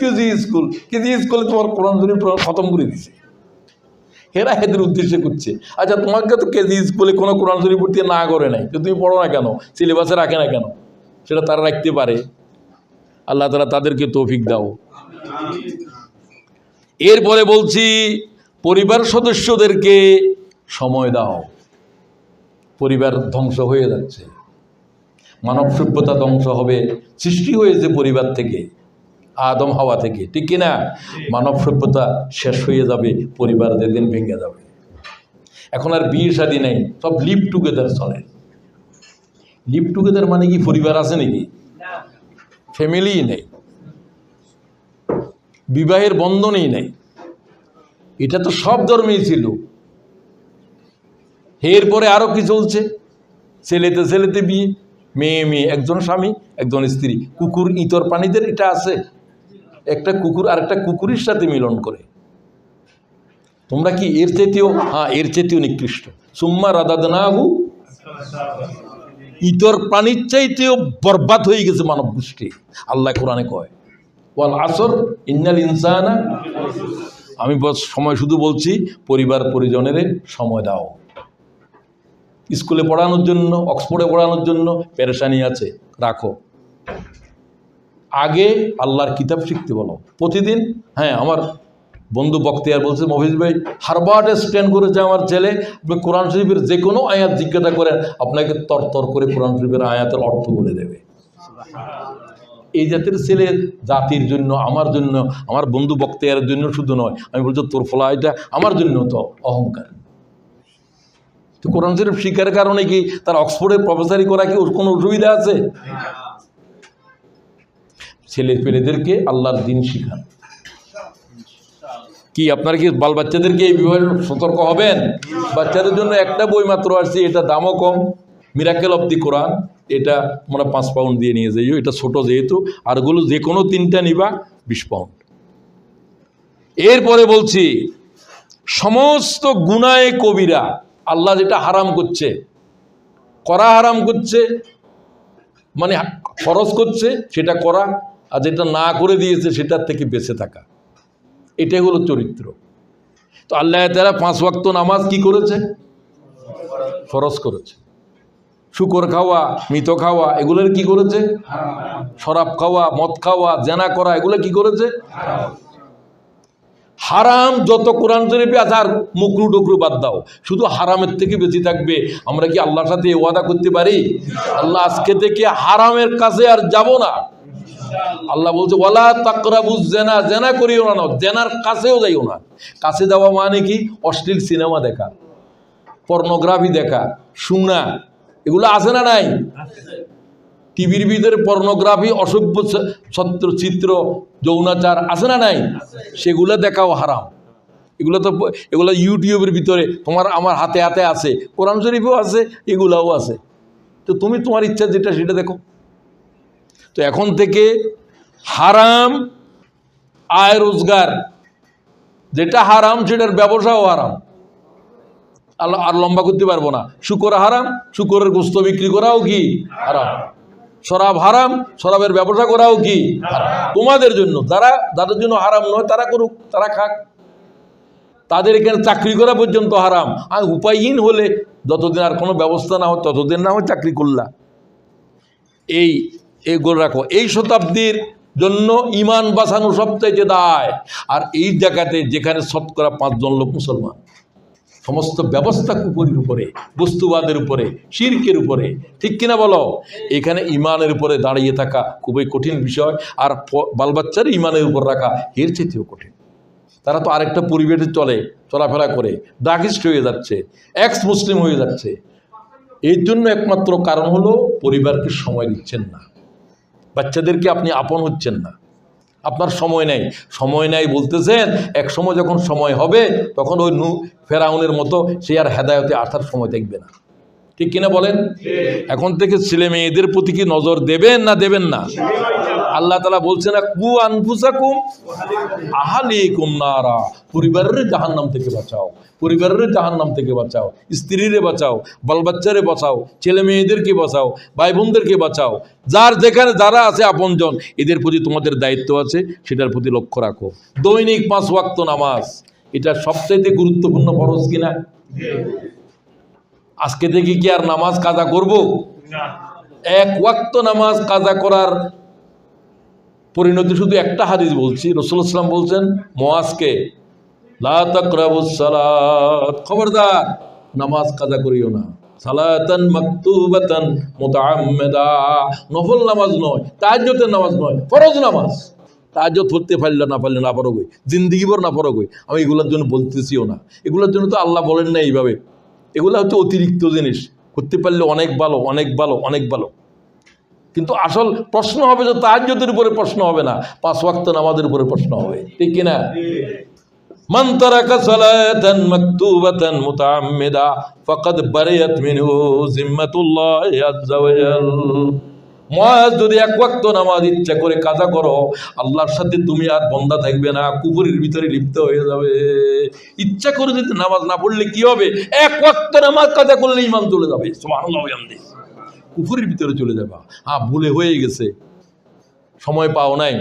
KG school. কেজি স্কুলে তোমার কোরআন শরীফ খতম করে দিচ্ছে। এরা এদের উদ্দেশ্যে করছে। আচ্ছা, তোমাকে তো কেজি স্কুলে কোনো কোরআন শরীফ পড়তে না করে নাই, তো তুমি পড়ো না কেন? সিলেবাসে রাখে না কেন? সেটা তারা রাখতে পারে। আল্লাহ তাআলা তাদেরকে তৌফিক দাও। এরপরে বলছি, পরিবার সদস্যদেরকে সময় দাও। পরিবার ধ্বংস হয়ে যাচ্ছে, মানব সভ্যতা ধ্বংস হবে। সৃষ্টি হয়েছে পরিবার থেকে, আদম হাওয়া থেকে, ঠিক কিনা? মানব সভ্যতা শেষ হয়ে যাবে, পরিবার যেদিন ভেঙে যাবে। এখন আর বিয়ে শাদী নেই, সব লিভ টুগেদার চলে। লিভ টুগেদার মানে কি? পরিবার আছে নাকি? ফ্যামিলি নেই, বিবাহের বন্ধনই নেই। এটা তো সব ধর্মেই ছিল। এরপরে আরো কি চলছে? ছেলেতে ছেলেতে বিয়ে, মেয়ে মেয়ে, একজন স্বামী একজন স্ত্রী। কুকুর ইতর প্রাণীদের এটা আছে, একটা কুকুর আর একটা কুকুরের সাথে মিলন করে। তোমরা কি এর চাইতেও? হ্যাঁ, এর চাইতেও নিকৃষ্ট। সুম্মা রাদাদনাহু, ইতর প্রাণীর চাইতেও বরবাদ হয়ে গেছে মানব গোষ্ঠী। আল্লাহ কোরআনে কয়, ওয়াল আসর ইন্নাল ইনসানা। আমি সময় শুধু বলছি, পরিবার পরিজনের সময় দাও। স্কুলে পড়ানোর জন্য, অক্সফোর্ডে পড়ানোর জন্য পেরেশানি আছে, রাখো। আগে আল্লাহর কিতাব শিখতে বলো প্রতিদিন। হ্যাঁ, আমার বন্ধু বক্তিয়ার বলছে, মফিজ ভাই হারবার্ডে স্ট্যান্ড করেছে আমার ছেলে, আপনি কোরআন শরীফের যে কোনো আয়াত জিজ্ঞাসা করেন, আপনাকে তরতর করে কোরআন শরীফের আয়াতের অর্থ বলে দেবে। এই জাতের ছেলে জাতির জন্য, আমার জন্য, আমার বন্ধু বক্তিয়ারের জন্য শুধু নয়, আমি বলছি তোর ফলা এটা আমার জন্য তো অহংকার। তো কোরআন শরীফ শিক্ষার কারণে কি তার অক্সফোর্ডে প্রফেসরি করা কি ওর কোনো অসুবিধা আছে? ছেলে পেলেদেরকে আল্লাহর দিন শিখান। কি আপনারা কি বাল বাচ্চাদেরকে এই বিষয়ে সতর্ক হবেন? বাচ্চাদের জন্য একটা বই মাত্র আসছে, এটা দামও কম, মিরাকেল অব দি কোরআন। এটা আমরা 5 পাউন্ড দিয়ে নিয়ে যাইও, এটা ছোট যেহেতু, আরগুলো যে কোনো 3টা নিবা 20 পাউন্ড। এরপরে বলছি, সমস্ত গুনাহে কবিরা আল্লাহ যেটা হারাম করছে, করা হারাম করছে মানে ফরজ করছে সেটা করা, আর যেটা না করে দিয়েছে সেটার থেকে বেঁচে থাকা, এটাই হলো চরিত্র। তো আল্লাহ তাআলা 5 ওয়াক্ত নামাজ কি করেছে? ফরজ করেছে। শুকর খাওয়া, মৃত খাওয়া, এগুলোর কি করেছে? শরাব খাওয়া, মদ খাওয়া, জেনা করা, এগুলো কি করেছে? হারাম যত কোরআন শরীফে আছে, আর মুকরু টুকরু বাদ দাও, শুধু হারামের থেকে বেঁচে থাকবে। আমরা কি আল্লাহর সাথে ওয়াদা করতে পারি আল্লাহ আজকে থেকে হারামের কাছে আর যাব না? আল্লাহ বলছে ওয়ালা তাকরাবুজ জিনা, জিনা করিও না, জেনার কাছেও যাইও না। কাছে যাওয়া মানে কি? অশ্লীল সিনেমা দেখা, পর্নোগ্রাফি দেখা, শোনা, এগুলো আছে না নাই? টিভির ভিতরে পর্নোগ্রাফি, অসভ্য চিত্র, যৌনাচার আছে না নাই? সেগুলো দেখাও হারাম। এগুলো ইউটিউবের ভিতরে তোমার আমার হাতে হাতে আছে, কোরআন শরীফেও আছে, এগুলাও আছে। তো তুমি তোমার ইচ্ছা যেটা সেটা দেখো। তো এখন থেকে হারাম আয় রোজগার, যেটা হারাম সেটার ব্যবসাও হারাম। আল্লাহ আর লম্বা করতে পারবো না। শুকর হারাম, শুকরের গোস্ত বিক্রি করাও কি হারাম। শরাব হারাম, শরাবের ব্যবসা করাও কি হারাম। তোমাদের জন্য, যাদের জন্য হারাম নয় তারা করুক, তারা খাক। তাদের এখানে চাকরি করা পর্যন্ত হারাম। আর উপায়হীন হলে যতদিন আর কোনো ব্যবস্থা না হয় ততদিন না হয় চাকরি করলা। এইগুলো রাখো। এই শতাব্দীর জন্য ইমান বাঁচানো সবচাইতে দায়। আর এই জায়গাতে যেখানে শতকরা 5 জন লোক মুসলমান, সমস্ত ব্যবস্থা কুপুরির উপরে, বস্তুবাদের উপরে, শিরকের উপরে, ঠিক কিনা বলো? এখানে ইমানের উপরে দাঁড়িয়ে থাকা খুবই কঠিন বিষয়। আর বালবাচ্চার ইমানের উপর রাখা এর চেয়েও কঠিন। তারা তো আরেকটা পরিবেশে চলাফেরা করে, ড্রাগিস্ট হয়ে যাচ্ছে, এক্স মুসলিম হয়ে যাচ্ছে। এর জন্য একমাত্র কারণ হলো পরিবারকে সময় দিচ্ছেন না, বাচ্চাদেরকে আপনি আপন হচ্ছেন না, আপনার সময় নেই। সময় নেই বলতেছেন, এক সময় যখন সময় হবে তখন ওই ফেরাউনের মতো সে আর হেদায়েতে আসার সময় দেখবে না, ঠিক কিনা বলেন? এখন থেকে ছেলে মেয়েদের প্রতি কি নজর দেবেন না দেবেন না? আল্লাহ তাআলা বলছেন না, কু আনফুসাকুম আহলিকুম নারা, পরিবারের জাহান্নাম থেকে বাঁচাও, পরিবারের জাহান্নাম থেকে বাঁচাও, স্ত্রীরে বাঁচাও, বাল বাচ্চারে বাঁচাও, ছেলে মেয়েদেরকে বাঁচাও, ভাই বোনদেরকে বাঁচাও। যার যেখানে যারা আছে আপনজন, এদের প্রতি তোমাদের দায়িত্ব আছে, সেটার প্রতি লক্ষ্য রাখো। দৈনিক 5 ওয়াক্ত নামাজ, এটা সবচাইতে গুরুত্বপূর্ণ ফরজ কিনা? আজকে থেকে কি আর নামাজ কাজা করব? 1 ওয়াক্ত নামাজ কাজা করার পরিণতি শুধু একটা হাদিস বলছি। রাসূলুল্লাহ সাল্লাল্লাহু আলাইহি ওয়াসাল্লাম বলছেন মুআজকে, লা তাকরাবুস সালাত, খবরদার নামাজ কাজা করিও না। সালাতান মাকতুবাতান মুতাআম্মিদা, নফল নামাজ নয়, তাহাজ্জুদের নামাজ নয়, ফরজ নামাজ। তাহাজ্জুদ পড়তে পারলে না পারো গই, জিন্দেগি ভর না পারো গই। আমি এগুলোর জন্য বলতেছিও না, এগুলোর জন্য তো আল্লাহ বলেন না এইভাবে। এগুলো হচ্ছে অতিরিক্ত জিনিস, করতে পারলে অনেক ভালো, অনেক ভালো, অনেক ভালো। কিন্তু আসল প্রশ্ন হবে যে তাহাজ্জুদের উপরে প্রশ্ন হবে না, 5 ওয়াক্ত নামাজের উপরে প্রশ্ন হবে, ঠিক কিনা? মান তারাকা সালাতান মাকতুবাতান মুতাআম্মিদা ফাকাদ বারিয়াত মিনহু জিম্মাতুল্লাহি আযজা ওয়া জাল। মুআজ যদি 1 ওয়াক্ত নামাজ ইচ্ছা করে কাজা করো, আল্লাহর সাথে তুমি আর বন্দা থাকবে না, কুফরের ভিতরে লিপ্ত হয়ে যাবে। ইচ্ছা করে যদি নামাজ না পড়লে কি হবে? 1 ওয়াক্ত নামাজ কাজা করলে ঈমান চলে যাবে, সুবহানাল্লাহ ওয়া বিহামদিহি, কুফরের ভিতরে চলে যাবা। ভুলে হয়ে গেছে, সময় পাও নাই,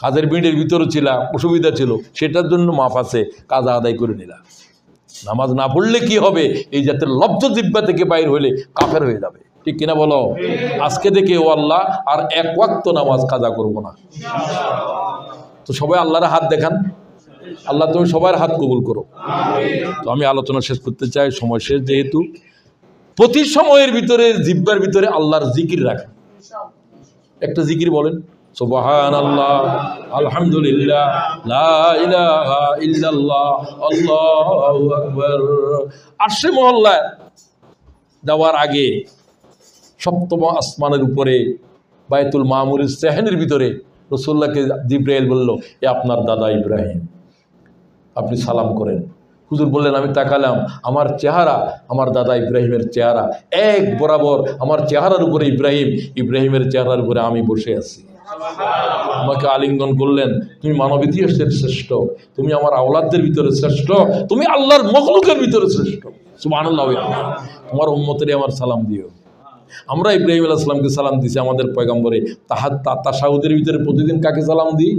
কাজের ভিড়ের ভিতরে ছিল, অসুবিধা ছিল, সেটার জন্য মাফ আছে, কাজা আদায় করে নিলা। নামাজ না পড়লে কি হবে? এই জাতের লব্ধ জিব্বা থেকে বাইর হইলে কাফের হয়ে যাবে, ঠিক কিনা বলো? আজকে থেকে ও আল্লাহ আর 1 ওয়াক্ত নামাজ কাজা করব না। তো সবাই আল্লাহর হাত দেখান। আল্লাহ তুমি সবার হাত কবুল করো। তো আমি আলোচনা শেষ করতে চাই, সময় শেষ যেহেতু। প্রতি সময়ের ভিতরে জিব্বার ভিতরে আল্লাহর জিকির রাখা। একটা জিকির বলেন, সুবহানাল্লাহ, আলহামদুলিল্লাহ, লা ইলাহা ইল্লাল্লাহ, আল্লাহু আকবার। আরশে মহল্লা যাওয়ার আগে 7ম আসমানের উপরে বাইতুল মামুরের সেহনের ভিতরে রসুল্লাহকে জিব্রাইল বলল, এ আপনার দাদা ইব্রাহিম, আপনি সালাম করেন। হুজুর বললেন, আমি তাকালাম, আমার চেহারা আমার দাদা ইব্রাহিমের চেহারা এক বরাবর, আমার চেহারার উপরে ইব্রাহিমের চেহারার উপরে আমি বসে আছি। আমাকে আলিঙ্গন করলেন, তুমি মানব ইতিহাসের শ্রেষ্ঠ, তুমি আমার আওলাদদের ভিতরে শ্রেষ্ঠ, তুমি আল্লাহর মখলুকের ভিতরে শ্রেষ্ঠ। সুবহানাল্লাহ। তোমার উম্মতেরই আমার সালাম দিও। আমরা ইব্রাহিম আলাইহিস সালামকে সালাম দিছি, আমাদের পয়গম্বরে তাশাহুদের ভিতরে প্রতিদিন কাকে সালাম দিই?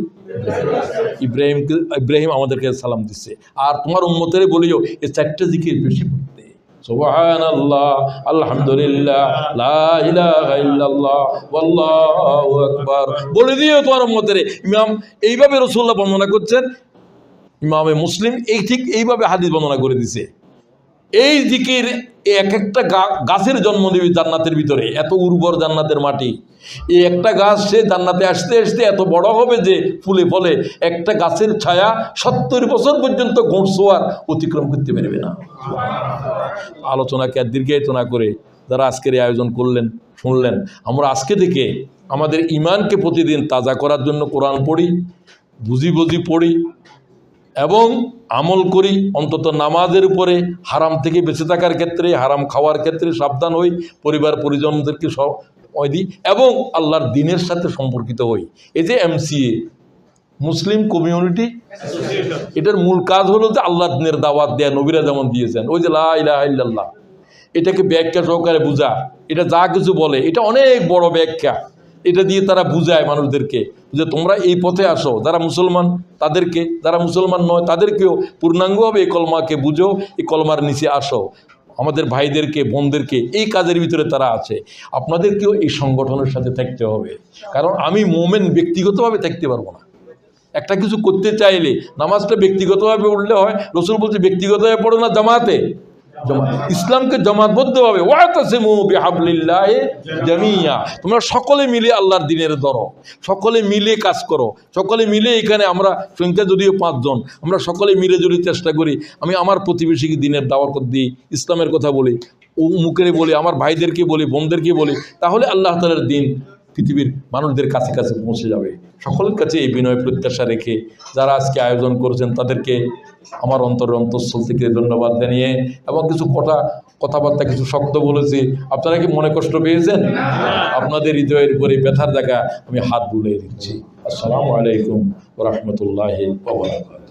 ইব্রাহিম আমাদেরকে সালাম দিচ্ছে। আর তোমার উম্মতেরই বলিও এই চারটা জিকির বেশি পড়তে, সুবহানাল্লাহ, আলহামদুলিল্লাহ, লা ইলাহা ইল্লাল্লাহ, আল্লাহু আকবার বলে দিও তোমার উম্মতের। ইমাম এইভাবে রাসূলুল্লাহ বর্ণনা করছেন, ইমামে মুসলিম ঠিক এইভাবে হাদিস বর্ণনা করে দিছে। এই জিকির এক একটা গাছের জন্ম দেবে জান্নাতের ভিতরে, এত উর্বর জান্নাতের মাটি। এই একটা গাছ সে জান্নাতে আসতে আসতে এত বড় হবে যে ফুলে ফলে একটা গাছের ছায়া 70 বছর পর্যন্ত ঘোড়সোয়ার অতিক্রম করতে পারবে না। আলোচনাকে আর দীর্ঘায়িত না করে যারা আজকের এই আয়োজন করলেন, শুনলেন, আমরা আজকে থেকে আমাদের ইমানকে প্রতিদিন তাজা করার জন্য কোরআন পড়ি, বুঝি পড়ি এবং আমল করি। অন্তত নামাজের উপরে হারাম থেকে বেঁচে থাকার ক্ষেত্রে, হারাম খাওয়ার ক্ষেত্রে সাবধান হই, পরিবার পরিজনদেরকে সময় দিই এবং আল্লাহর দ্বীনের সাথে সম্পর্কিত হই। এই যে MCA, মুসলিম কমিউনিটি, এটার মূল কাজ হলো যে আল্লাহর দ্বীনের দাওয়াত দেয়া, নবীরা যেমন দিয়েছেন। ওই যে লা ইলাহা ইল্লাল্লাহ, এটাকে ব্যাখ্যা সহকারে বুঝা, এটা যা কিছু বলে এটা অনেক বড় ব্যাখ্যা, এটা দিয়ে তারা বুঝায় মানুষদেরকে যে তোমরা এই পথে আসো। যারা মুসলমান তাদেরকে, যারা মুসলমান নয় তাদেরকেও পূর্ণাঙ্গভাবে এই কলমাকে বুঝো, এই কলমার নিচে আসো। আমাদের ভাইদেরকে, বোনদেরকে এই কাজের ভিতরে তারা আছে। আপনাদেরকেও এই সংগঠনের সাথে থাকতে হবে, কারণ আমি মোমেন ব্যক্তিগতভাবে থাকতে পারবো না। একটা কিছু করতে চাইলে নামাজটা ব্যক্তিগতভাবে উঠলে হয়, রসুল বলছে ব্যক্তিগতভাবে পড়ো না, জামাতে। ইসলামকে জামাতবদ্ধভাবে, ওয়াতাসিমু বিহাবলিল্লাহি জামিয়া, তোমরা সকলে মিলে আল্লাহর দ্বীনের ধরো, সকলে মিলে কাজ করো, সকলে মিলে। এখানে আমরা সংখ্যা যদিও 5 জন, আমরা সকলে মিলে যদি চেষ্টা করি, আমি আমার প্রতিবেশীকে দ্বীনের দাওয়াত দিই, ইসলামের কথা বলি, মুখে বলি, আমার ভাইদেরকে বলি, বোনদেরকে বলি, তাহলে আল্লাহ তাআলার দ্বীন পৃথিবীর মানুষদের কাছে কাছে পৌঁছে যাবে। সকলের কাছে এই বিনয় প্রত্যাশা রেখে যারা আজকে আয়োজন করেছেন তাদেরকে আমার অন্তঃস্থল থেকে ধন্যবাদ জানিয়ে, এবং কিছু কথাবার্তা কিছু শব্দ বলেছি, আপনারা কি মনে কষ্ট পেয়েছেন? আপনাদের হৃদয়ের উপরে ব্যথার জায়গা আমি হাত বুলিয়ে দিচ্ছি। আসসালামু আলাইকুম ওয়া রাহমাতুল্লাহি ওয়া বারাকাতুহু।